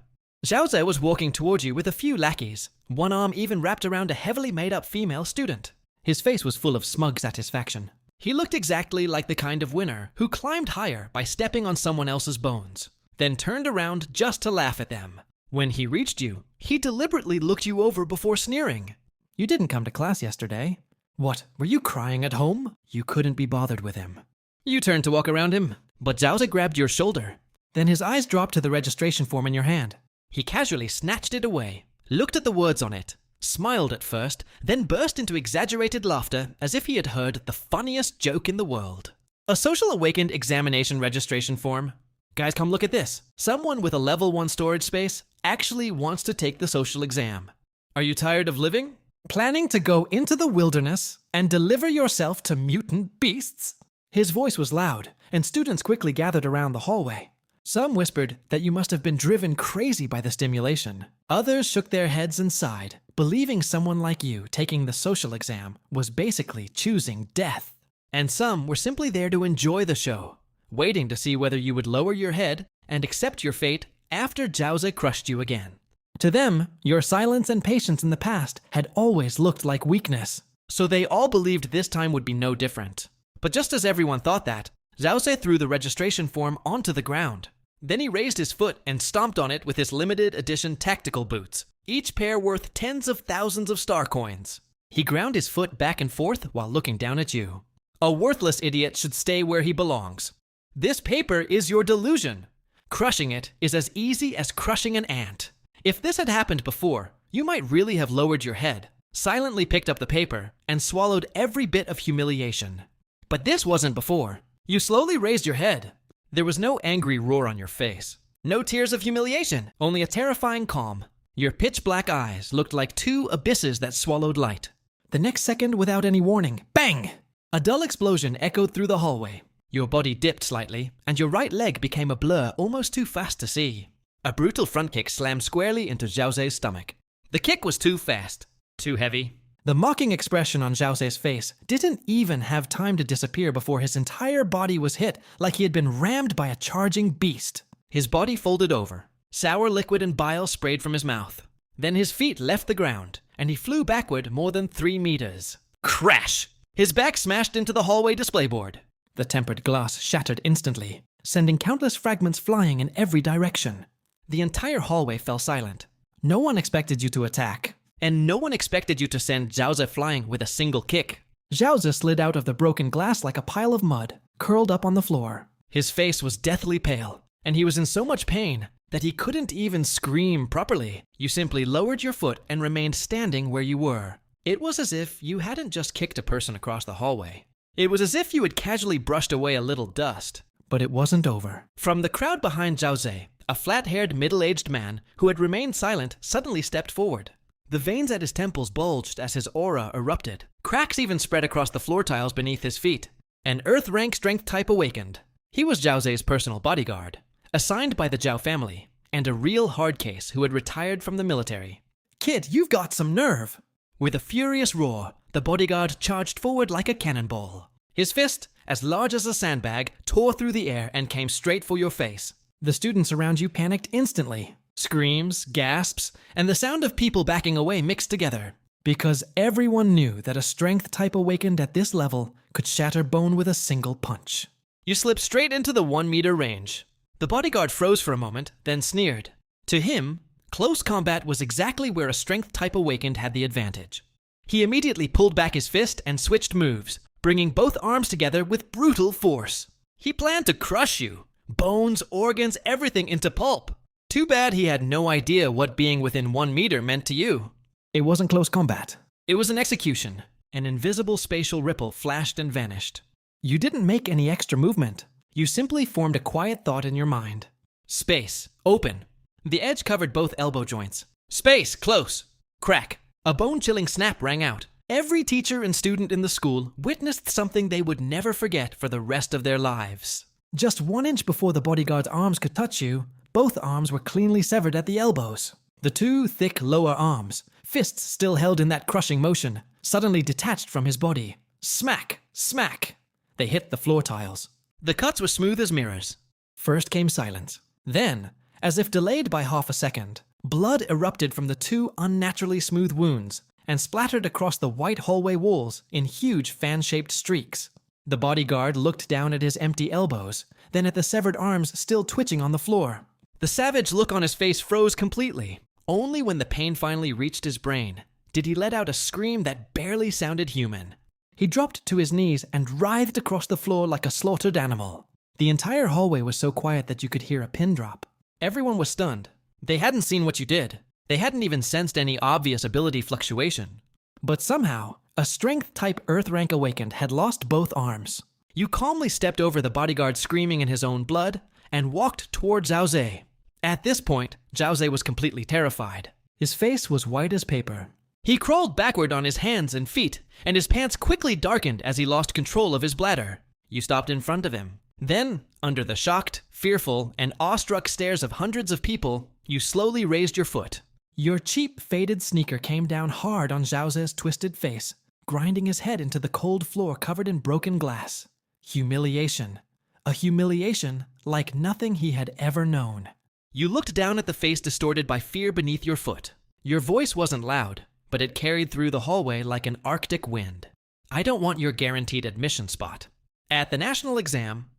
Zhao Ze was walking towards you with a few lackeys, one arm even wrapped around a heavily made-up female student. His face was full of smug satisfaction. He looked exactly like the kind of winner who climbed higher by stepping on someone else's bones, then turned around just to laugh at them. When he reached you, he deliberately looked you over before sneering. "You didn't come to class yesterday. What, were you crying at home?" You couldn't be bothered with him. You turned to walk around him, but Zhao Ze grabbed your shoulder. Then his eyes dropped to the registration form in your hand. He casually snatched it away, looked at the words on it, smiled at first, then burst into exaggerated laughter as if he had heard the funniest joke in the world. "A Social Awakened examination registration form. Guys, come look at this. Someone with a level 1 storage space actually wants to take the social exam. Are you tired of living? Planning to go into the wilderness and deliver yourself to mutant beasts?" His voice was loud, and students quickly gathered around the hallway. Some whispered that you must have been driven crazy by the stimulation. Others shook their heads and sighed, believing someone like you taking the social exam was basically choosing death. And some were simply there to enjoy the show, waiting to see whether you would lower your head and accept your fate after Zhao Ze crushed you again. To them, your silence and patience in the past had always looked like weakness, so they all believed this time would be no different. But just as everyone thought that, Zhao Ze threw the registration form onto the ground. Then he raised his foot and stomped on it with his limited edition tactical boots, each pair worth tens of thousands of star coins. He ground his foot back and forth while looking down at you. "A worthless idiot should stay where he belongs. This paper is your delusion. Crushing it is as easy as crushing an ant. If this had happened before, you might really have lowered your head, silently picked up the paper, and swallowed every bit of humiliation. But this wasn't before. You slowly raised your head. There was no angry roar on your face. No tears of humiliation, only a terrifying calm. Your pitch-black eyes looked like two abysses that swallowed light. The next second, without any warning, bang! A dull explosion echoed through the hallway. Your body dipped slightly, and your right leg became a blur almost too fast to see. A brutal front kick slammed squarely into Zhao Ze's stomach. The kick was too fast, too heavy. The mocking expression on Zhao Zei's face didn't even have time to disappear before his entire body was hit like he had been rammed by a charging beast. His body folded over. Sour liquid and bile sprayed from his mouth. Then his feet left the ground, and he flew backward more than 3 meters. Crash! His back smashed into the hallway display board. The tempered glass shattered instantly, sending countless fragments flying in every direction. The entire hallway fell silent. No one expected you to attack. And no one expected you to send Zhao Zei flying with a single kick. Zhao Zei slid out of the broken glass like a pile of mud, curled up on the floor. His face was deathly pale, and he was in so much pain that he couldn't even scream properly. You simply lowered your foot and remained standing where you were. It was as if you hadn't just kicked a person across the hallway. It was as if you had casually brushed away a little dust. But it wasn't over. From the crowd behind Zhao Zei, a flat-haired, middle-aged man who had remained silent suddenly stepped forward. The veins at his temples bulged as his aura erupted. Cracks even spread across the floor tiles beneath his feet. An Earth rank strength type awakened. He was Zhao Zei's personal bodyguard, assigned by the Zhao family, and a real hard case who had retired from the military. Kid, you've got some nerve! With a furious roar, the bodyguard charged forward like a cannonball. His fist, as large as a sandbag, tore through the air and came straight for your face. The students around you panicked instantly. Screams, gasps, and the sound of people backing away mixed together. Because everyone knew that a strength type awakened at this level could shatter bone with a single punch. You slipped straight into the 1-meter range. The bodyguard froze for a moment, then sneered. To him, close combat was exactly where a strength type awakened had the advantage. He immediately pulled back his fist and switched moves, bringing both arms together with brutal force. He planned to crush you. Bones, organs, everything into pulp. Too bad he had no idea what being within 1 meter meant to you. It wasn't close combat. It was an execution. An invisible spatial ripple flashed and vanished. You didn't make any extra movement. You simply formed a quiet thought in your mind. Space, open. The edge covered both elbow joints. Space, close. Crack. A bone-chilling snap rang out. Every teacher and student in the school witnessed something they would never forget for the rest of their lives. Just 1 inch before the bodyguard's arms could touch you, both arms were cleanly severed at the elbows. The 2 thick lower arms, fists still held in that crushing motion, suddenly detached from his body. Smack! Smack! They hit the floor tiles. The cuts were smooth as mirrors. First came silence. Then, as if delayed by half a second, blood erupted from the 2 unnaturally smooth wounds and splattered across the white hallway walls in huge fan-shaped streaks. The bodyguard looked down at his empty elbows, then at the severed arms still twitching on the floor. The savage look on his face froze completely. Only when the pain finally reached his brain did he let out a scream that barely sounded human. He dropped to his knees and writhed across the floor like a slaughtered animal. The entire hallway was so quiet that you could hear a pin drop. Everyone was stunned. They hadn't seen what you did. They hadn't even sensed any obvious ability fluctuation. But somehow, a strength-type Earth rank awakened had lost both arms. You calmly stepped over the bodyguard screaming in his own blood and walked toward Zhao Zei. At this point, Zhao Zei was completely terrified. His face was white as paper. He crawled backward on his hands and feet, and his pants quickly darkened as he lost control of his bladder. You stopped in front of him. Then, under the shocked, fearful, and awestruck stares of hundreds of people, you slowly raised your foot. Your cheap, faded sneaker came down hard on Zhao Zei's twisted face, grinding his head into the cold floor covered in broken glass. Humiliation. A humiliation like nothing he had ever known. You looked down at the face distorted by fear beneath your foot. Your voice wasn't loud, but it carried through the hallway like an Arctic wind. I don't want your guaranteed admission spot. At the national exam,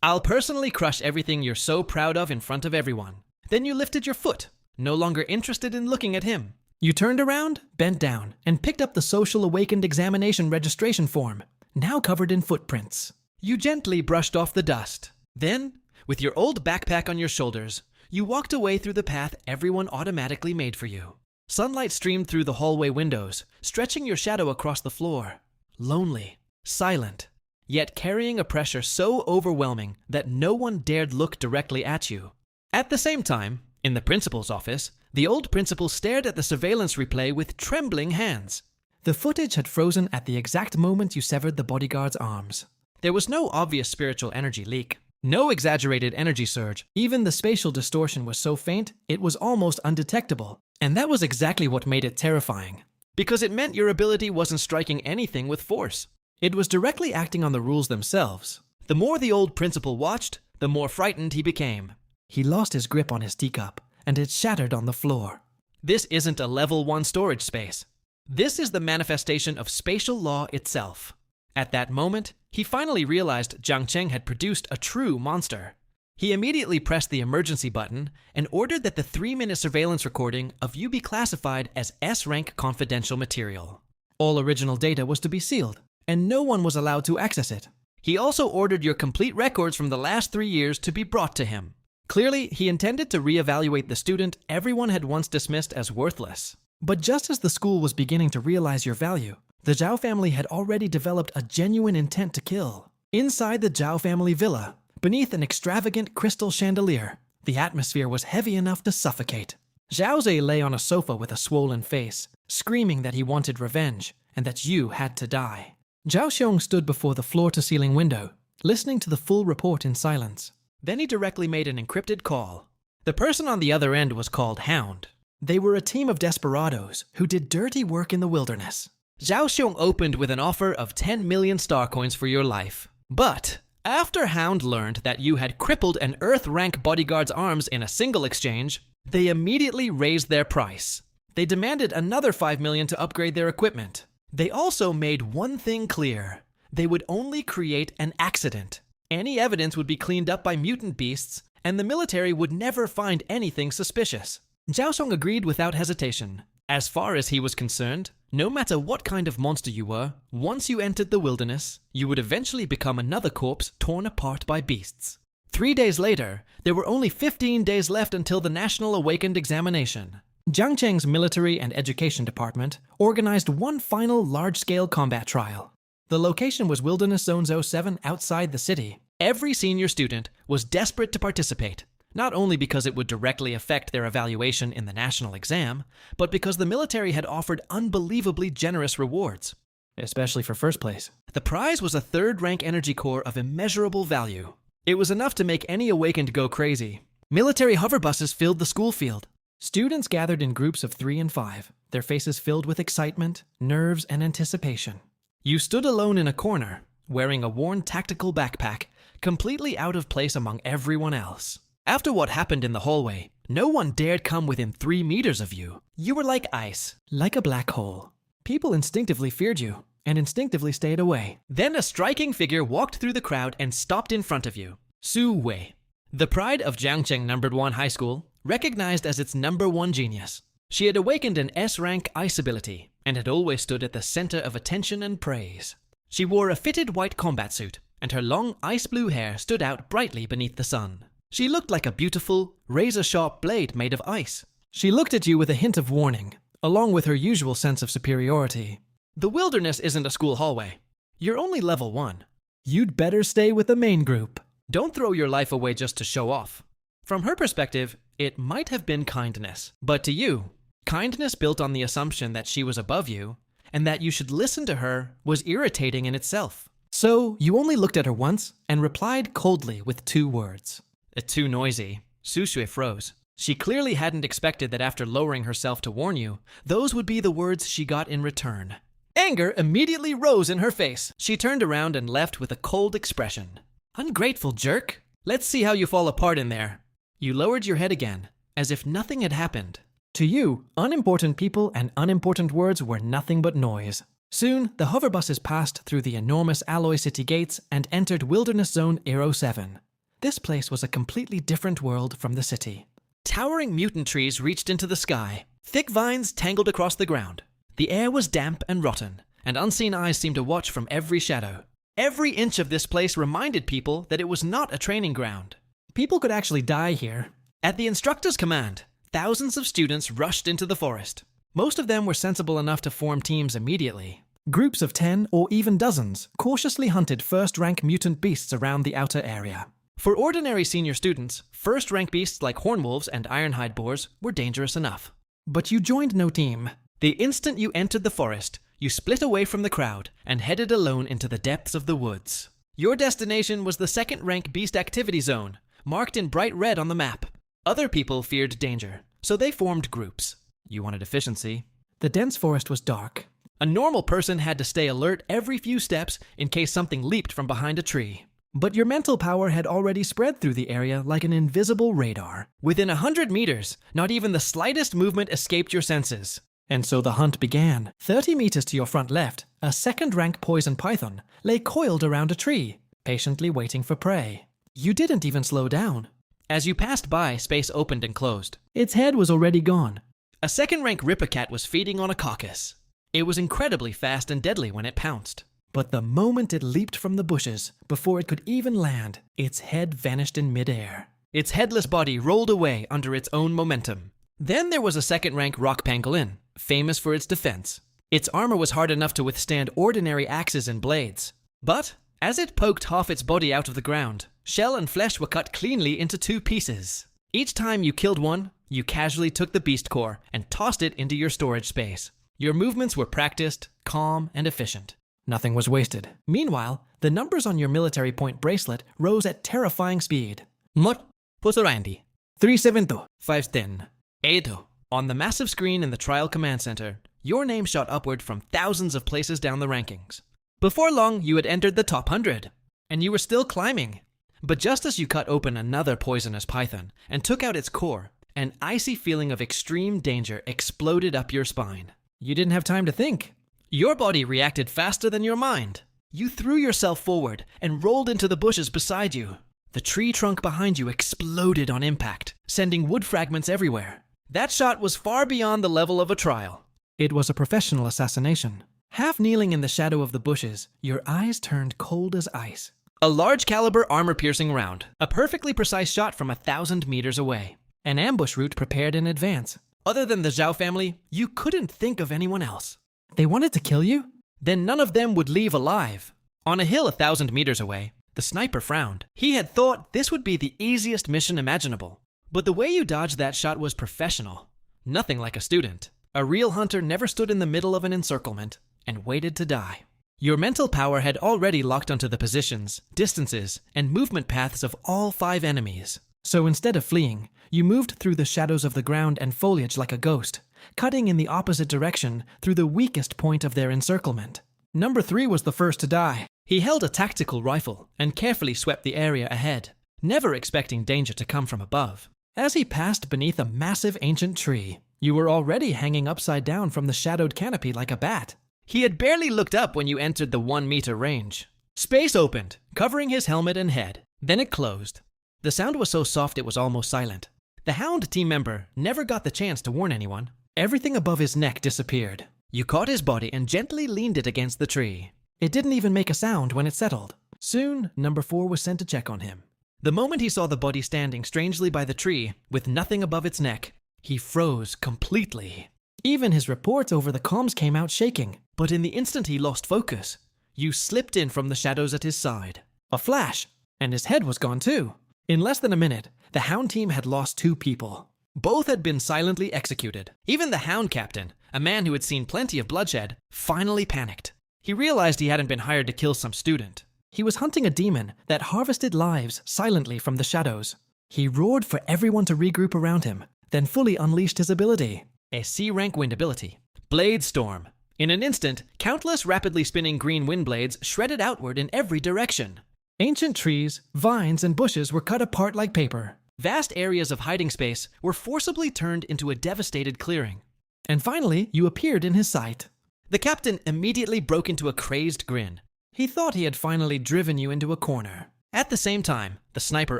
I'll personally crush everything you're so proud of in front of everyone. Then you lifted your foot, no longer interested in looking at him. You turned around, bent down, and picked up the Social Awakened Examination registration form, now covered in footprints. You gently brushed off the dust. Then, with your old backpack on your shoulders, you walked away through the path everyone automatically made for you. Sunlight streamed through the hallway windows, stretching your shadow across the floor. Lonely, silent, yet carrying a pressure so overwhelming that no one dared look directly at you. At the same time, in the principal's office, the old principal stared at the surveillance replay with trembling hands. The footage had frozen at the exact moment you severed the bodyguard's arms. There was no obvious spiritual energy leak. No exaggerated energy surge. Even the spatial distortion was so faint, it was almost undetectable. And that was exactly what made it terrifying. because it meant your ability wasn't striking anything with force. It was directly acting on the rules themselves. The more the old principal watched, the more frightened he became. He lost his grip on his teacup, and it shattered on the floor. This isn't a level 1 storage space. This is the manifestation of spatial law itself. At that moment, he finally realized Jiang Cheng had produced a true monster. He immediately pressed the emergency button and ordered that the 3-minute surveillance recording of you be classified as S-rank confidential material. All original data was to be sealed, and no one was allowed to access it. He also ordered your complete records from the last 3 years to be brought to him. Clearly, he intended to reevaluate the student everyone had once dismissed as worthless. But just as the school was beginning to realize your value, the Zhao family had already developed a genuine intent to kill. Inside the Zhao family villa, beneath an extravagant crystal chandelier, the atmosphere was heavy enough to suffocate. Zhao Ze lay on a sofa with a swollen face, screaming that he wanted revenge and that you had to die. Zhao Xiong stood before the floor-to-ceiling window, listening to the full report in silence. Then he directly made an encrypted call. The person on the other end was called Hound. They were a team of desperados who did dirty work in the wilderness. Zhao Xiong opened with an offer of 10 million star coins for your life. But after Hound learned that you had crippled an Earth-rank bodyguard's arms in a single exchange, they immediately raised their price. They demanded another 5 million to upgrade their equipment. They also made one thing clear. They would only create an accident. Any evidence would be cleaned up by mutant beasts, and the military would never find anything suspicious. Zhao Xiong agreed without hesitation. As far as he was concerned, no matter what kind of monster you were, once you entered the wilderness, you would eventually become another corpse torn apart by beasts. 3 days later, there were only 15 days left until the National Awakened examination. Jiang Cheng's military and education department organized one final large-scale combat trial. The location was Wilderness Zone 07 outside the city. Every senior student was desperate to participate, not only because it would directly affect their evaluation in the national exam, but because the military had offered unbelievably generous rewards, especially for first place. The prize was a 3rd-rank energy core of immeasurable value. It was enough to make any awakened go crazy. Military hover buses filled the school field. Students gathered in groups of 3 and 5, their faces filled with excitement, nerves, and anticipation. You stood alone in a corner, wearing a worn tactical backpack, completely out of place among everyone else. After what happened in the hallway, no one dared come within 3 meters of you. You were like ice, like a black hole. People instinctively feared you, and instinctively stayed away. Then a striking figure walked through the crowd and stopped in front of you. Su Wei, the pride of Jiangcheng No. 1 High School, recognized as its No. 1 genius. She had awakened an S-rank ice ability, and had always stood at the center of attention and praise. She wore a fitted white combat suit, and her long ice blue hair stood out brightly beneath the sun. She looked like a beautiful, razor-sharp blade made of ice. She looked at you with a hint of warning, along with her usual sense of superiority. The wilderness isn't a school hallway. You're only level 1. You'd better stay with the main group. Don't throw your life away just to show off. From her perspective, it might have been kindness. But to you, kindness built on the assumption that she was above you, and that you should listen to her, was irritating in itself. So, you only looked at her once, and replied coldly with 2 words. Too noisy. Su Shui froze. She clearly hadn't expected that after lowering herself to warn you, those would be the words she got in return. Anger immediately rose in her face. She turned around and left with a cold expression. Ungrateful jerk. Let's see how you fall apart in there. You lowered your head again, as if nothing had happened. To you, unimportant people and unimportant words were nothing but noise. Soon, the hover buses passed through the enormous Alloy City gates and entered Wilderness Zone 07. This place was a completely different world from the city. Towering mutant trees reached into the sky. Thick vines tangled across the ground. The air was damp and rotten, and unseen eyes seemed to watch from every shadow. Every inch of this place reminded people that it was not a training ground. People could actually die here. At the instructor's command, thousands of students rushed into the forest. Most of them were sensible enough to form teams immediately. Groups of 10 or even dozens cautiously hunted first-rank mutant beasts around the outer area. For ordinary senior students, first-rank beasts like hornwolves and ironhide boars were dangerous enough. But you joined no team. The instant you entered the forest, you split away from the crowd and headed alone into the depths of the woods. Your destination was the second-rank beast activity zone, marked in bright red on the map. Other people feared danger, so they formed groups. You wanted efficiency. The dense forest was dark. A normal person had to stay alert every few steps in case something leaped from behind a tree. But your mental power had already spread through the area like an invisible radar. Within 100 meters, not even the slightest movement escaped your senses. And so the hunt began. 30 meters to your front left, a second-rank poison python lay coiled around a tree, patiently waiting for prey. You didn't even slow down. As you passed by, space opened and closed. Its head was already gone. A second-rank rippercat was feeding on a caucus. It was incredibly fast and deadly when it pounced. But the moment it leaped from the bushes, before it could even land, its head vanished in midair. Its headless body rolled away under its own momentum. Then there was a second-rank rock pangolin, famous for its defense. Its armor was hard enough to withstand ordinary axes and blades. But as it poked half its body out of the ground, shell and flesh were cut cleanly into 2 pieces. Each time you killed one, you casually took the beast core and tossed it into your storage space. Your movements were practiced, calm, and efficient. Nothing was wasted. Meanwhile, the numbers on your military point bracelet rose at terrifying speed. Mot Posorandi 372 510 8. On the massive screen in the trial command center, your name shot upward from thousands of places down the rankings. Before long, you had entered the top 100, and you were still climbing. But just as you cut open another poisonous python and took out its core, an icy feeling of extreme danger exploded up your spine. You didn't have time to think. Your body reacted faster than your mind. You threw yourself forward and rolled into the bushes beside you. The tree trunk behind you exploded on impact, sending wood fragments everywhere. That shot was far beyond the level of a trial. It was a professional assassination. Half kneeling in the shadow of the bushes, your eyes turned cold as ice. A large caliber armor-piercing round, a perfectly precise shot from 1,000 meters away. An ambush route prepared in advance. Other than the Zhao family, you couldn't think of anyone else. They wanted to kill you? Then none of them would leave alive. On a hill 1,000 meters away, the sniper frowned. He had thought this would be the easiest mission imaginable. But the way you dodged that shot was professional. Nothing like a student. A real hunter never stood in the middle of an encirclement and waited to die. Your mental power had already locked onto the positions, distances, and movement paths of all 5 enemies. So instead of fleeing, you moved through the shadows of the ground and foliage like a ghost, cutting in the opposite direction through the weakest point of their encirclement. Number 3 was the first to die. He held a tactical rifle and carefully swept the area ahead, never expecting danger to come from above. As he passed beneath a massive ancient tree, you were already hanging upside down from the shadowed canopy like a bat. He had barely looked up when you entered the 1-meter range. Space opened, covering his helmet and head. Then it closed. The sound was so soft it was almost silent. The Hound team member never got the chance to warn anyone. Everything above his neck disappeared. You caught his body and gently leaned it against the tree. It didn't even make a sound when it settled. Soon, number 4 was sent to check on him. The moment he saw the body standing strangely by the tree, with nothing above its neck, he froze completely. Even his reports over the comms came out shaking. But in the instant he lost focus, you slipped in from the shadows at his side. A flash, and his head was gone too. In less than a minute, the Hound team had lost 2 people. Both had been silently executed. Even the Hound captain, a man who had seen plenty of bloodshed, finally panicked. He realized he hadn't been hired to kill some student. He was hunting a demon that harvested lives silently from the shadows. He roared for everyone to regroup around him, then fully unleashed his ability. A C-rank wind ability. Blade Storm. In an instant, countless rapidly spinning green wind blades shredded outward in every direction. Ancient trees, vines, and bushes were cut apart like paper. Vast areas of hiding space were forcibly turned into a devastated clearing. And finally, you appeared in his sight. The captain immediately broke into a crazed grin. He thought he had finally driven you into a corner. At the same time, the sniper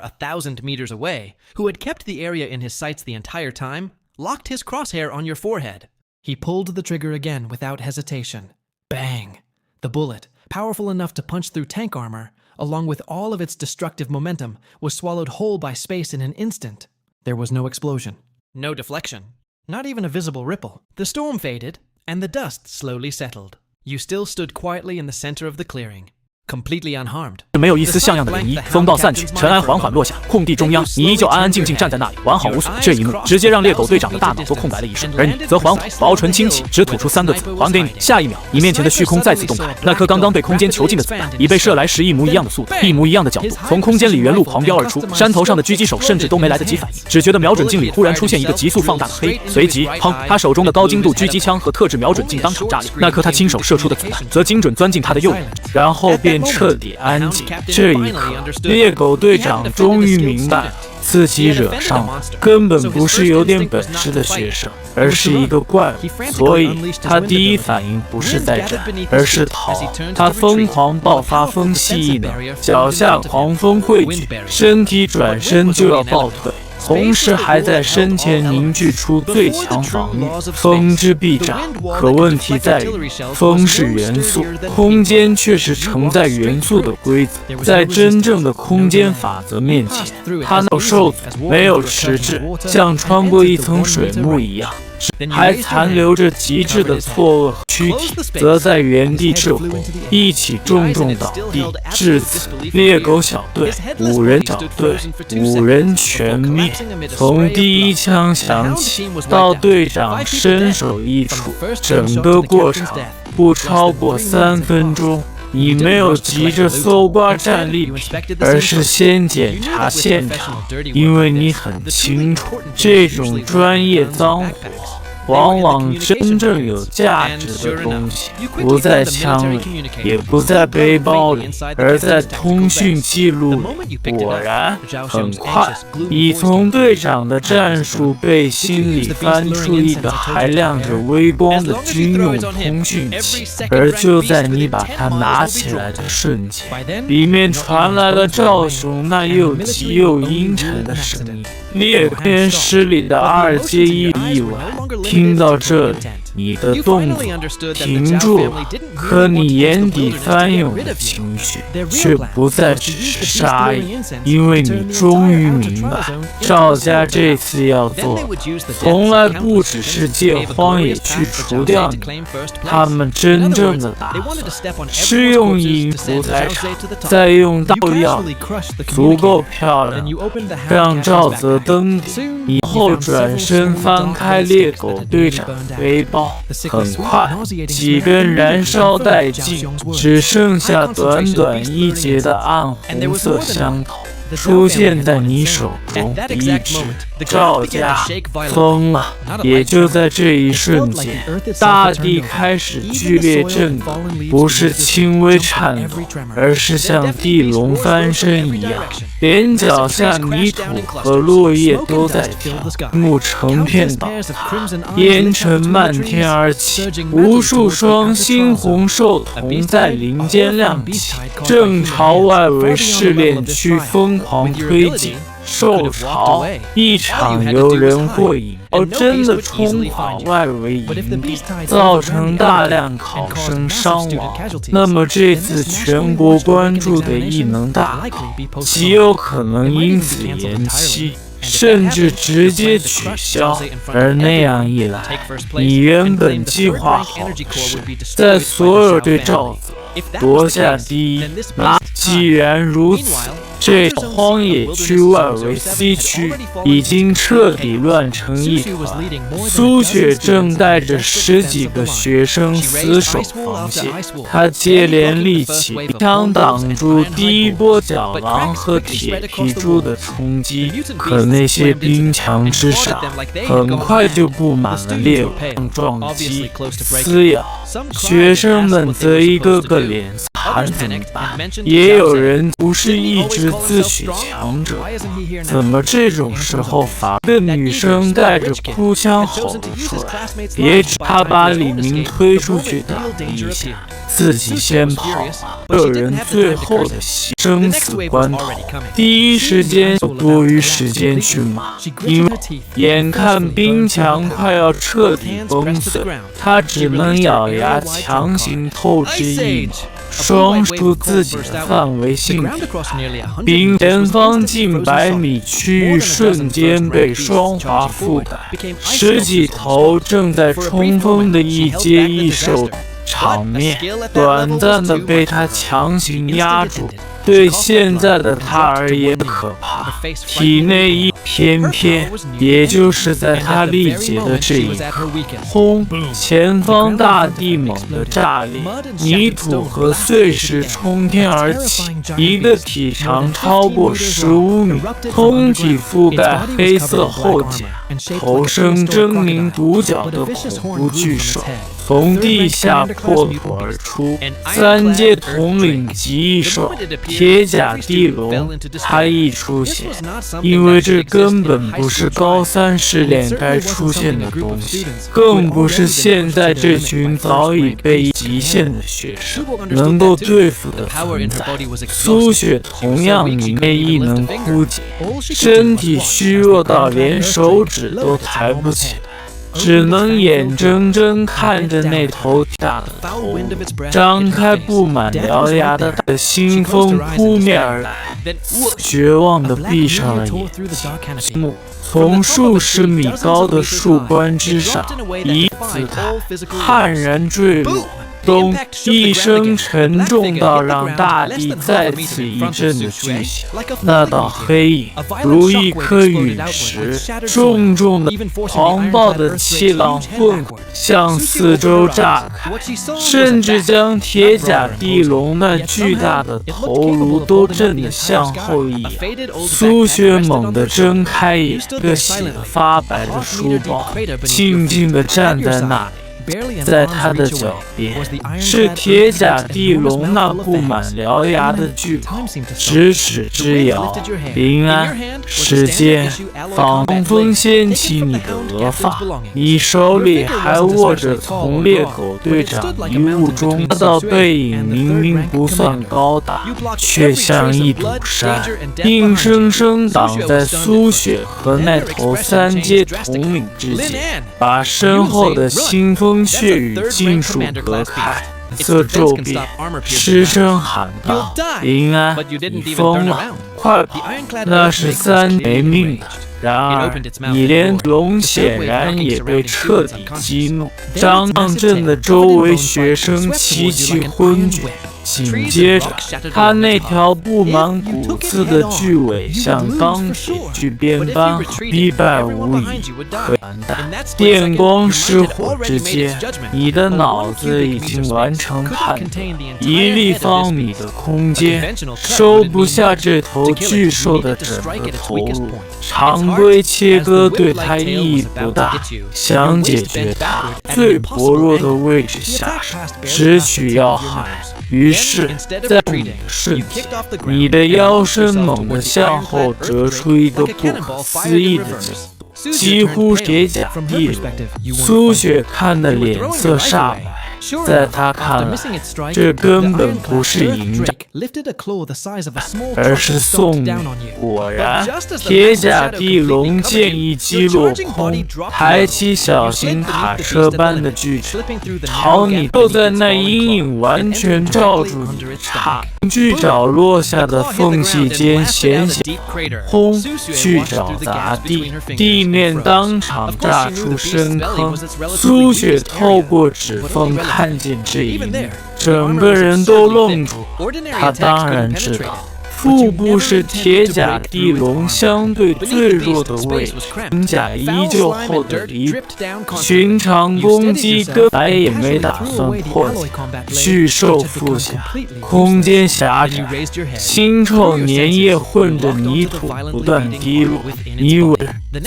1,000 meters away, who had kept the area in his sights the entire time, locked his crosshair on your forehead. He pulled the trigger again without hesitation. Bang! The bullet, powerful enough to punch through tank armor, along with all of its destructive momentum, was swallowed whole by space in an instant. There was no explosion. No deflection. Not even a visible ripple. The storm faded, and the dust slowly settled. You still stood quietly in the center of the clearing. completely unharmed. 没有一丝像样的涟漪。风暴散去，尘埃缓缓落下，空地中央，你依旧安安静静站在那里，完好无损。这一幕直接让猎狗队长的大脑都空白了一瞬，而你则缓缓薄唇轻启，只吐出3个字：还给你。下一秒，你面前的虚空再次动态，那颗刚刚被空间囚禁的子弹已被射来时一模一样的速度，一模一样的角度，从空间里原路狂飙而出。山头上的狙击手甚至都没来得及反应，只觉得瞄准镜里忽然出现一个急速放大的黑影，随即砰，他手中的高精度狙击枪和特制瞄准镜当场炸裂，那颗他亲手射出的子弹则精准钻进他的右眼，然后便彻底安静。这一刻，猎狗队长终于明白了，自己惹上的根本不是有点本事的学生，而是一个怪物。所以他第一反应不是在战，而是逃。他疯狂爆发风系异能，脚下狂风汇聚，身体转身就要爆退，同时还在身前凝聚出最强防御，风之必炸。可问题在于，风是元素，空间却是承载元素的规则。在真正的空间法则面前，它没有受阻，没有迟滞，像穿过一层水幕一样。还残留着极致的错愕和躯体，则在原地滞活，一起重重倒地。至此，猎狗小队5人小队5人全灭。从第一枪响起到队长身首异处，整个过程不超过3分钟。你没有急着搜刮战利品，而是先检查现场，因为你很清楚，这种专业脏活往往真正有价值的东西不在枪里，也不在背包里，而在通讯记录里。果然，很快，你从队长的战术背心里翻出一个还亮着微光的军用通讯器，而就在你把它拿起来的瞬间，里面传来了赵雄那又急又阴沉的声音。猎天师里的2阶1意外。听到这里，你的动作停住了，可你眼底翻涌的情绪却不再只是杀意，因为你终于明白，赵家这次要做的从来不只是借荒野去除掉你，他们真正的打算是用引屠宰场，再用毒药，足够漂亮，让赵泽登顶，以后转身翻开猎狗队长的背包。很快，几根燃烧殆尽，只剩下短短1节的暗红色香头出现在你手中。一指赵家疯了。也就在这一瞬间，大地开始剧烈震动，不是轻微颤抖，而是像地龙翻身一样，连脚下泥土和落叶都在跳，木成片倒塌，烟尘漫天而起，无数双猩红兽瞳在林间亮起，正朝外围试炼区疯狂推进。兽潮，一场由人或引真的冲垮外围营地，造成大量考生伤亡。那么这次全国关注的异能大考，极有可能因此延期，甚至直接取消。而那样一来，你原本计划好的事，在所有对赵泽夺下第一。既然如此，这荒野区外围 C 区已经彻底乱成一团。苏雪正带着10几个学生死守防线，他接连立起枪挡住第一波角狼和铁皮猪的冲击，可那些兵墙之上很快就布满了猎物，撞击、撕咬，学生们则一个个脸色寒怎么办？也有人不是一直自诩强者，怎么这种时候反被女生带着哭腔吼了出来？别指他把李明推出去打了一下，自己先跑了。有人最后的生死关头，第一时间有多余时间去骂，因为眼看兵墙快要彻底崩碎，他只能咬牙强行透支一谋。双出自己的范围性兵前方近100米区域瞬间被霜华覆盖，10几头正在冲锋的一阶一兽场面短暂的被他强行压住，对现在的他而言可怕。体内一偏偏，也就是在他力竭的这一刻，轰！前方大地猛地炸裂，泥土和碎石冲天而起。一个体长超过15米、通体覆盖黑色厚茧、头生狰狞独角的恐怖巨兽从地下破土而出。三阶统领极异兽铁甲地龙，他一出现，因为这根本不是高3试炼该出现的东西，更不是现在这群早已被极限的学生能够对付的存在。苏雪同样体内异能枯竭，身体虚弱到连手指都抬不起来。只能眼睁睁看着那头大的头张开布满獠牙的腥风扑面而来，绝望地闭上了眼睛。从数十米高的树冠之上，一字塔悍然坠落。咚！一声沉重到让大地再次一震的巨响，那道黑影如一颗陨石，重重的、狂暴的气浪混混向四周炸开，甚至将铁甲地龙那巨大的头颅都震得向后一仰。苏雪猛地睁开眼，个洗得发白的书包静静地站在那里。在他的脚边是铁甲地龙那布满獠牙的巨口，咫尺之遥。林安，时间仿风掀起你的额发，你手里还握着从猎狗队长遗物中那道背影，明明不算高大，却像一堵山，硬生生挡在苏雪和那头3阶统领之间，把身后的腥风血雨尽数隔开。色骤变，失声喊道：“林安，你疯了！快跑！那是3没命的。”然而，你连龙显然也被彻底激怒。张镇的周围学生齐齐昏厥。紧接着，他那条布满骨刺的巨尾像钢铁巨鞭般必败无疑。完蛋！电光石火之间，你的脑子已经完成判断，1立方米的空间收不下这头巨兽的整个头颅。常规切割对他意义不大，想解决他最薄弱的位置下手，只取要害。于是，在你的瞬间，你的腰身猛地向后折出一个不可思议的角度，几乎铁甲地龙。苏雪看得脸色煞白。在他看来，这根本不是迎战，而是送你。果然，铁甲地龙剑一击落空，抬起小型卡车般的巨齿，朝你。就在那阴影完全罩住你的刹那，巨爪落下的缝隙间险险轰，巨爪砸地，地面当场炸出深坑。苏雪透过指缝看见这一幕，整个人都愣住。他当然知道，腹部是铁甲地龙相对最弱的位置，鳞甲依旧厚得离谱，寻常攻击根本也没打算破解。巨兽腹下空间狭窄，腥臭粘液混着泥土不断滴落，泥尾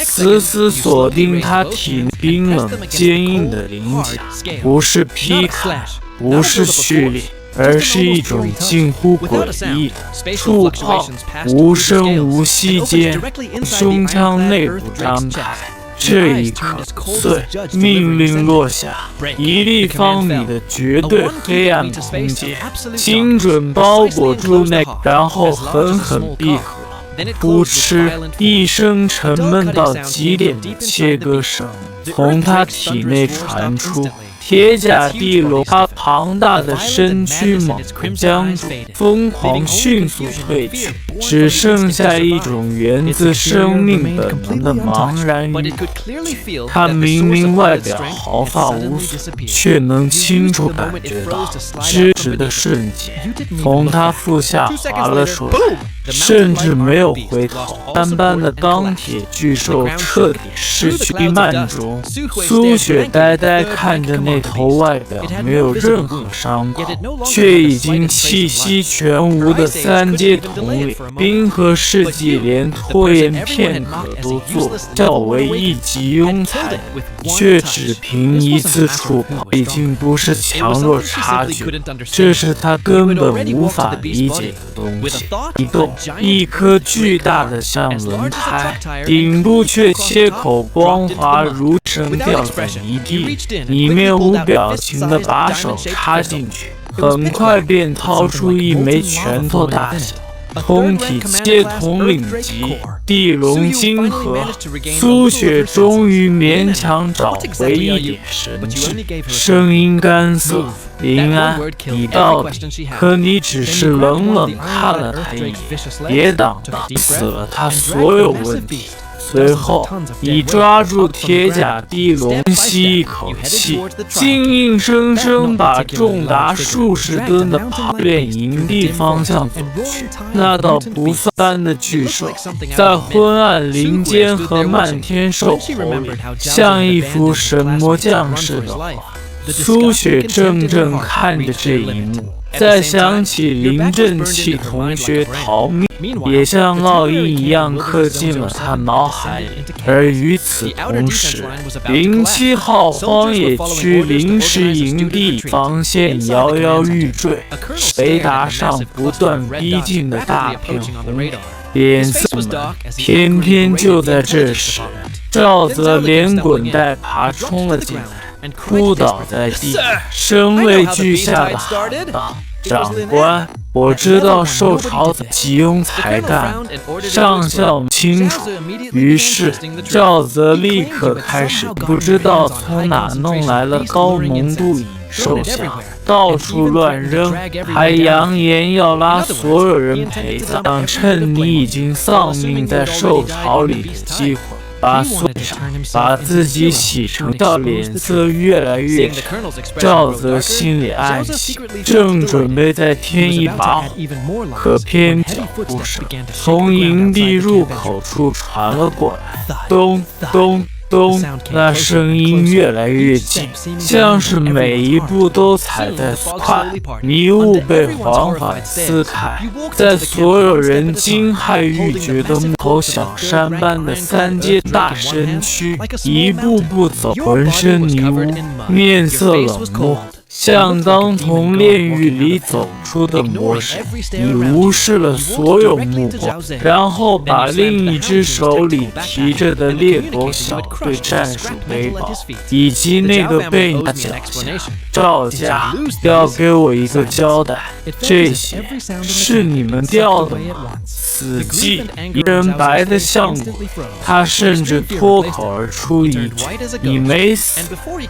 死死锁定他体内冰冷坚硬的鳞甲，不是劈砍，不是蓄力，而是一种近乎诡异的触碰，无声无息间，胸腔内部张开。这一刻，命令落下，1立方米的绝对黑暗空间，精准包裹住那，然后狠狠闭合。噗嗤，一声沉闷到极点的切割声从他体内传出。铁甲地龙，它庞大的身躯猛地僵住，疯狂迅速褪去，只剩下一种源自生命本能的茫然与恐惧。它明明外表毫发无损，却能清楚感觉到知识的瞬间从他腹下滑了出来，甚至没有回头。斑斑的钢铁巨兽彻底失去黑暗中，苏雪呆呆看着那头外表没有任何伤口，却已经气息全无的三阶统领，冰河世纪连拖延片刻都做不较为一级庸才，却只凭一次触碰，已经不是强弱差距，这是他根本无法理解的东西。一动，一颗巨大的像轮胎，顶部却切口光滑如绳掉在一地，里面无表情的把手插进去，很快便掏出一枚拳头大小。通体皆统领级地龙金河，苏雪终于勉强找回一点神智，声音干涩：“林安，你到底？”可你只是冷冷看了他一眼，别挡道，死了他所有问题。随后，你抓住铁甲地龙，吸一口气，竟硬生生把重达数十吨的庞练营地方向走去。那道不算的巨兽，在昏暗林间和漫天兽吼里，像一幅神魔降世的画。苏雪怔怔看着这一幕，再想起林正气同学逃命，也像烙印一样刻进了他脑海里。而与此同时，07号荒野区临时营地防线摇摇欲坠，雷达上不断逼近的大片红影，脸色们偏偏就在这时，赵泽连滚带爬冲了进来，扑倒在地，声泪俱下的喊道：“长官，我知道受潮子急庸才干，上校清楚。”于是赵泽立刻开始不知道从哪弄来了高浓度蚁兽香，到处乱扔，还扬言要拉所有人陪葬，趁你已经丧命在兽巢里的机会，把自己洗成笑，脸色越来越差。赵泽心里暗喜，正准备再添一把火，可偏脚步声从营地入口处传了过来，咚咚咚，那声音越来越近，像是每一步都踩在快，迷雾被缓缓撕开，在所有人惊骇欲绝的木头小山般的三阶大身躯一步步走，浑身泥污，面色冷漠，像刚从炼狱里走出的魔神。你无视了所有目光，然后把另一只手里提着的猎狗小队战术背包以及那个被你脚下赵家要给我一个交代，这些是你们调的吗？死寂，一人白的像我。他甚至脱口而出一句：“你没死。”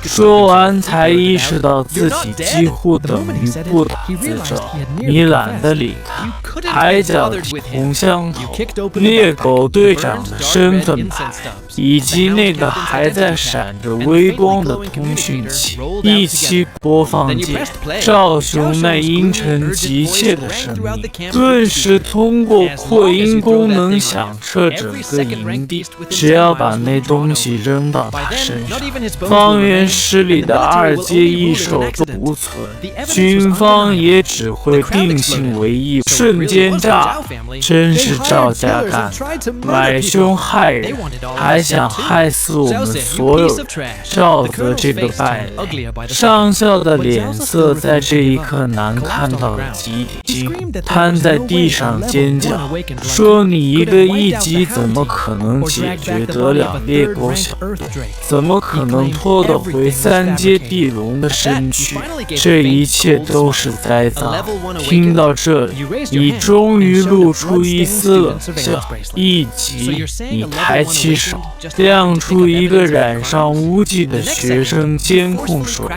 说完才意识到自己几乎等于不打自招，你懒得理他，抬脚提红香头、猎狗队长的身份牌，以及那个还在闪着微光的通讯器，一起播放键，赵雄那阴沉急切的声音，顿时通过扩音功能响彻整个营地。只要把那东西扔到他身上，方圆10里的2阶异兽都无存，军方也只会定性为一，瞬间炸。真是赵家干的，买凶害人，还想害死我们所有人。赵泽这个败类，上校的脸色在这一刻难看到了极点，瘫在地上尖叫，说你一个1级怎么可能解决得了猎狗小队？怎么可能拖得回3阶地龙的身躯？这一切都是栽赃。听到这里，你终于露出一丝冷笑。1级，你抬起手。亮出一个染上污迹的学生监控手。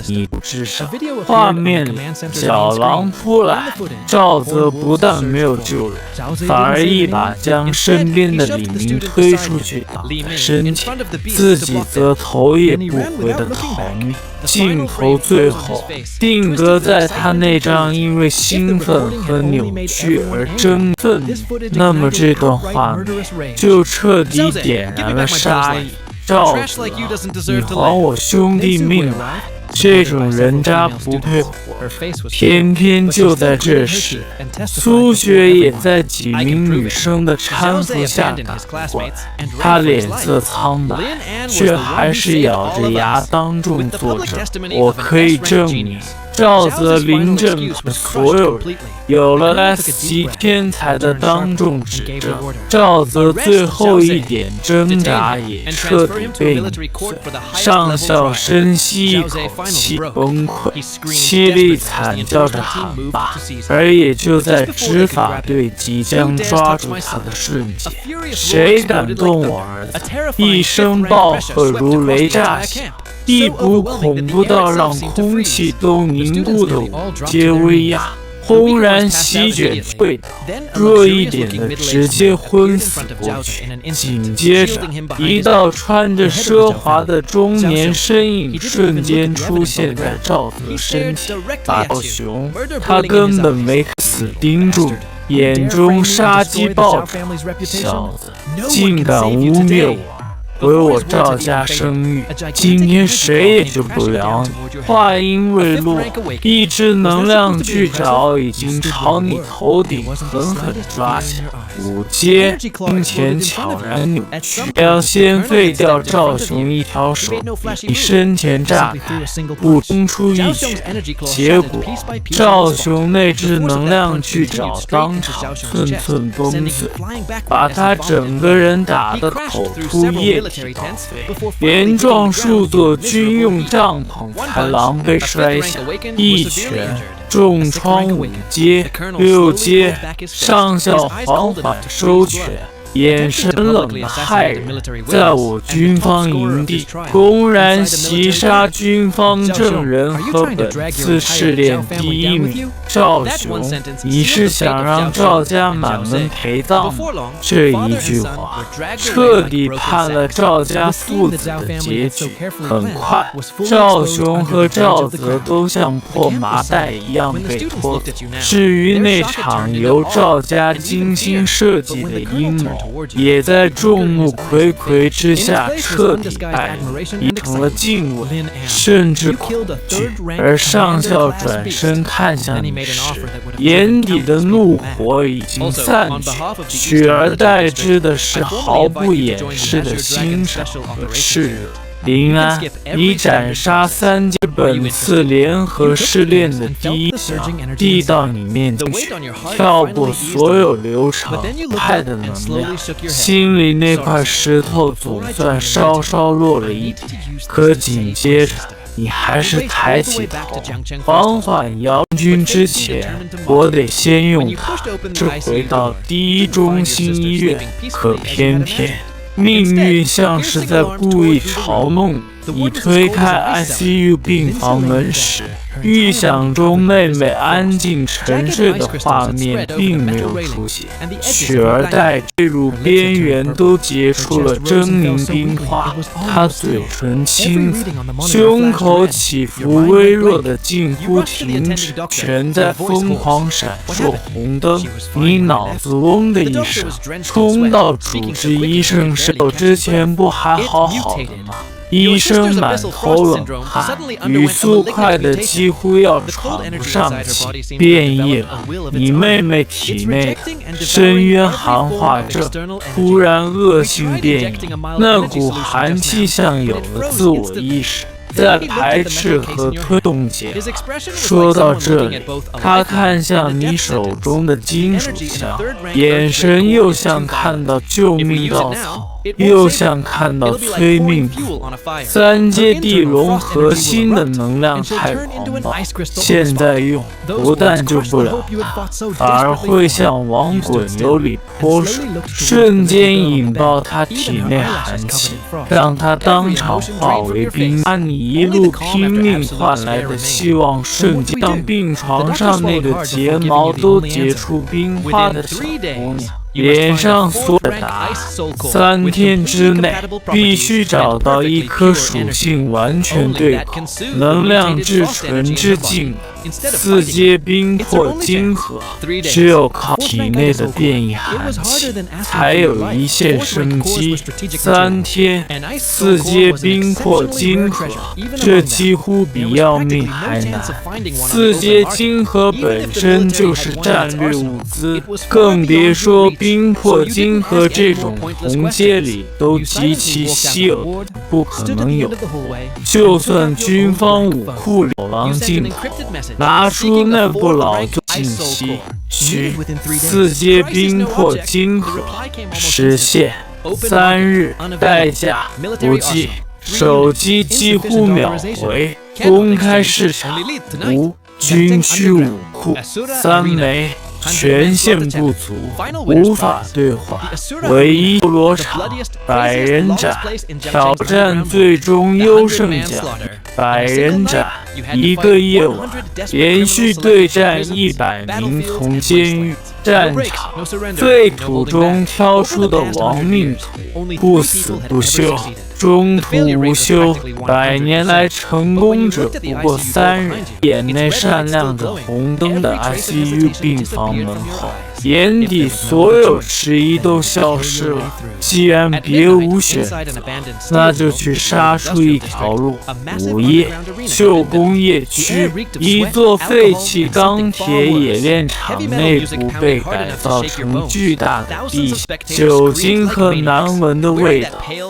你不知上，画面里小狼扑来，赵泽不但没有救人，反而一把将身边的李明推出去挡在身前，自己则头也不回地逃命。镜头最后定格在他那张因为兴奋和扭曲而狰狞，那么这段画面就彻底点燃了杀意。赵泽，你还我兄弟命来！这种人渣不配活。偏偏就在这时，苏雪也在几名女生的搀扶下赶过来。她脸色苍白，却还是咬着牙当众作证。我可以证明，赵泽临阵的所有人有了 S 级天才的当众指证，赵泽最后一点挣扎也彻底被碾碎。上校深吸一口气，崩溃，凄厉惨叫着喊罢。而也就在执法队即将抓住他的瞬间，谁敢动我儿子？一声暴喝如雷炸响，一股恐怖到让空气都凝固的五阶威压轰然席卷退倒，弱一点的直接昏死过去。紧接着，一道穿着奢华的中年身影瞬间出现在赵泽身前。大熊，他根本没死盯住，眼中杀机爆炸。小子，竟敢污蔑我！毁我赵家声誉，今天谁也救不了你。话音未落，一只能量巨爪已经朝你头顶狠狠抓下。五阶胸前悄然扭曲，要先废掉赵雄一条手臂，身前炸开，补冲出一拳，结果赵雄那只能量巨爪当场寸寸崩碎，把他整个人打得口吐液体。连撞数座军用帐篷才狼狈摔下，一拳重创五阶、六阶，上校缓缓收拳，眼神冷得骇人。在我军方营地公然袭杀军方证人和本次试炼第一名赵雄，你是想让赵家满门陪葬吗？这一句话彻底判了赵家父子的结局。很快，赵雄和赵泽都像破麻袋一样被拖走。至于那场由赵家精心设计的阴谋，也在众目睽睽之下彻底败露，已成了敬畏，甚至恐惧。而上校转身看向你时，眼底的怒火已经散去，取而代之的是毫不掩饰的欣赏和炽热。林安，你斩杀3阶本次联合试炼的第一项，递到你面前，跳过所有流程派的能量，心里那块石头总算稍稍落了一点。可紧接着，你还是抬起头，缓缓摇军之前，我得先用它回到第一中心医院。可偏偏命运像是在故意嘲弄你。推开 ICU 病房门时，预想中妹妹安静沉睡的画面并没有出现，取而代之入边缘都结出了狰狞冰花。她嘴唇轻紫，胸口起伏微弱的近乎停止，全在疯狂闪烁红灯。你脑子嗡的一声，冲到主治医生室，之前不还好好的吗？医生满头冷汗，语速快得几乎要喘不上气。变异了，你妹妹体内的深渊寒化症突然恶性变异，那股寒气像有了自我意识，在排斥和推动间。说到这里，他看向你手中的金属箱，眼神又像看到救命稻草。又像看到催命符。3阶地龙核心的能量太狂暴，现在用不但救不了他，反而会像往滚流里泼水，瞬间引爆他体内寒气，让他当场化为冰。把你一路拼命换来的希望，瞬间让病床上那个睫毛都结出冰花的小姑娘脸上所有的答案。3天之内必须找到一颗属性完全对口、能量至纯之境的4阶冰魄晶核，只有靠体内的变异寒气才有一线生机。3天4阶冰魄晶核，这几乎比要命还难。4阶晶核本身就是战略物资，更别说冰魄晶核这种同阶里都极其稀有，不可能有。就算军方武库里有王进口，拿出那部老旧信息，需4阶冰魄晶核实现3日，代价不计，手机几乎秒回，公开市场无，军区武库3枚。权限不足，无法兑换。唯一罗场100人斩，挑战最终优胜奖100人斩，1个夜晚连续对战100名从监狱战场废土中挑出的亡命徒，不死不休，中途无休。100年来成功者不过3人。眼内闪亮着红灯的 ICU 病房门后，眼底所有迟疑都消失了。既然别无选择，那就去杀出一条路。午夜，旧工业区，一座废弃钢铁冶炼厂内部被改造成巨大的地下，酒精和难闻的味道，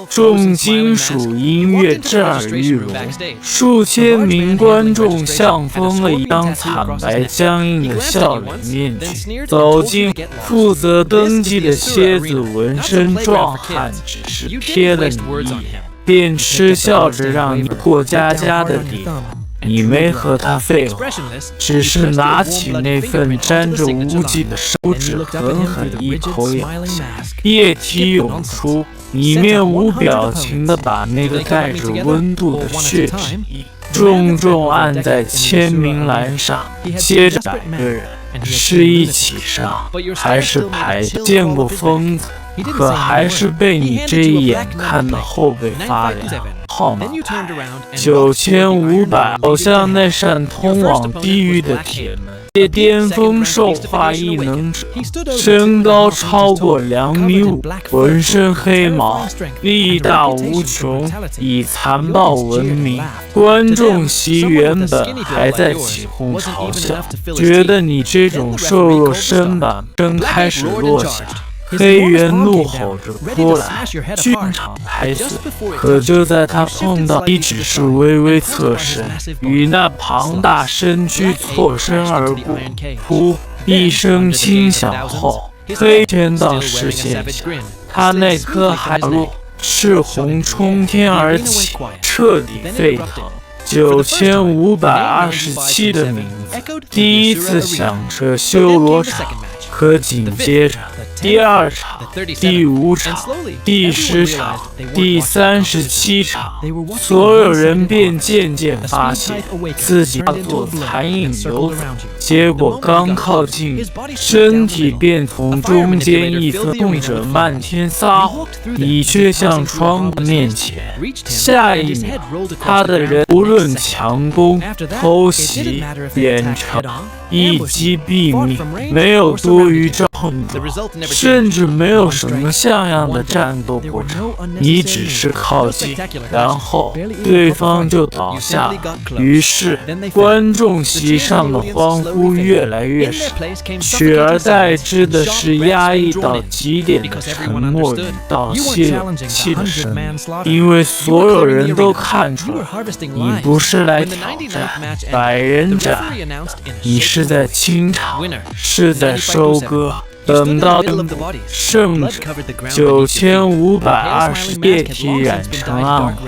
重金属音乐震耳欲聋，数千名观众像疯了一样惨白僵硬的笑脸面具走进负责登记的蝎子纹身壮汉，只是瞥了你一眼，便嗤笑着让你过家家的地方。你没和他废话，只是拿起那份沾着污迹的手指，狠狠一口咬下，液体涌出，你面无表情地把那个带着温度的血纸重重按在签名栏上，接着100个人是一起上，还是排？见过疯子，可还是被你这一眼看得后背发凉。号码牌9500，走向那扇通往地狱的铁门。巅峰兽化异能者，身高超过2.5米，浑身黑毛，力大无穷，以残暴闻名。观众席原本还在起哄嘲笑，觉得你这种瘦弱身板正开始落下。黑猿怒吼着扑来，剧场拍碎。可就在他碰到你，只是微微侧身，与那庞大身躯错身而过。噗！一声轻响后，黑天到视线下，他那颗海落赤红冲天而起，彻底沸腾。9527的名字，第一次响彻修罗场，可紧接着。第2场、第5场、第10场、第37场，所有人便渐渐发现自己化作残影游走，结果刚靠近，身体便从中间一侧动着漫天撒谎，你却像窗户面前。下一秒，他的人无论强攻、偷袭、远程，一击毙命，没有多余招数，甚至没有什么像样的战斗过程。你只是靠近，然后对方就倒下了。于是，观众席上的欢呼越来越少，取而代之的是压抑到极点的沉默与倒吸冷气的声音，因为所有人都看出来，你不是来挑战100人斩，你是在清场，是在收割。等到甚至9520液体染成暗火，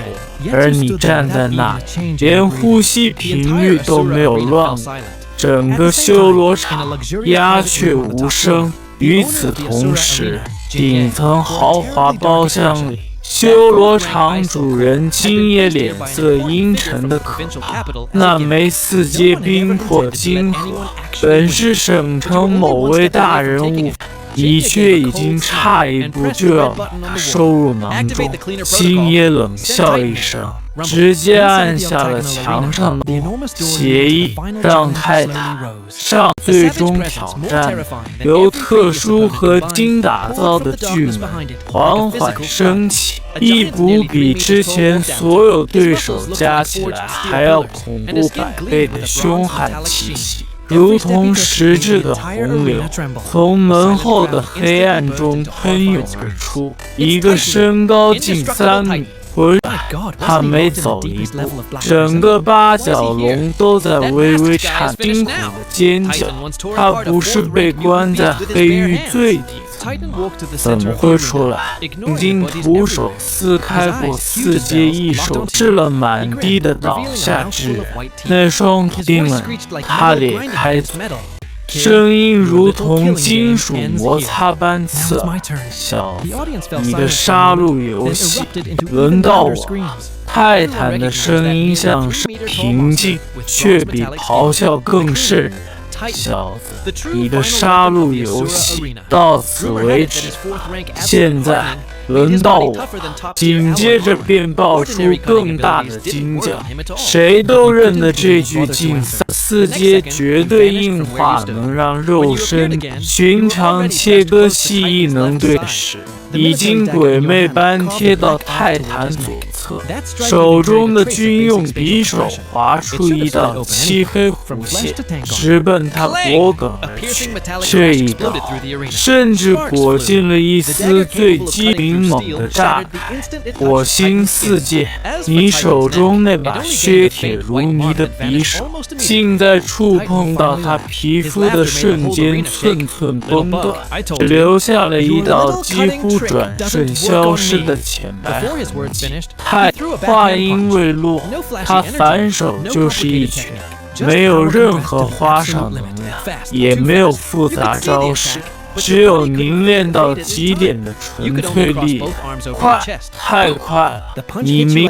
而你站在那里，连呼吸频率都没有乱过，整个修罗场鸦雀无声。与此同时，顶层豪华包厢里，修罗场主人今夜脸色阴沉的可怕。那枚4阶冰魄金核，本是省城某位大人物，你却已经差一步就要把它收入囊中。星爷冷笑一声，直接按下了墙上的协议，让泰坦上最终挑战由特殊合金打造的巨门缓缓升起，一股比之前所有对手加起来还要恐怖100倍的凶悍气息，如同实质的洪流，从门后的黑暗中喷涌而出。一个身高近3米。他每走一步，整个八角笼都在微微颤，惊恐的尖叫。他不是被关在黑狱最底层吗？怎么会出来？已经徒手撕开过4阶异兽，吃了满地的倒下之人。那双定了他咧开嘴，声音如同金属摩擦般刺耳。小子，你的杀戮游戏轮到我。泰坦的声音像是平静，却比咆哮更渗人。小子，你的杀戮游戏到此为止。现在轮到我。紧接着便爆出更大的惊叫，谁都认得这句近4阶绝对硬化能让肉身寻常切割细异能对视，已经鬼魅般贴到泰坦左侧，手中的军用匕首划出一道漆黑弧线，直奔他脖颈而去。这一刀甚至裹进了一丝最机灵猛的炸弹。火星4阶，你手中那把削铁如泥的匕首，竟在触碰到他皮肤的瞬间寸寸崩断，只留下了一道几乎转瞬消失的浅白痕迹。话音未落，他反手就是一拳，没有任何花哨能量，也没有复杂招式，只有凝练到极点的纯粹力量。快，太快了！你明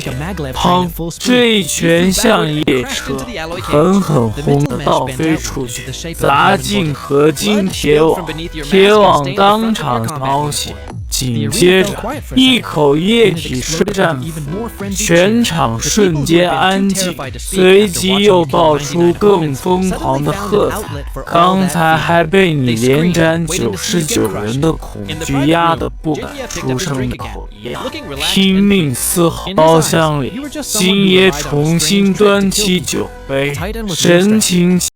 砰！这一拳像列车，狠狠轰得倒飞出去，砸进合金铁网，铁网当场凹陷。紧接着，一口液体水战斧，全场瞬间安静，随即又爆出更疯狂的喝彩。刚才还被你连斩99人的恐惧压得不敢出声的口一样，拼命嘶吼。包厢里，星爷重新端起酒杯，神情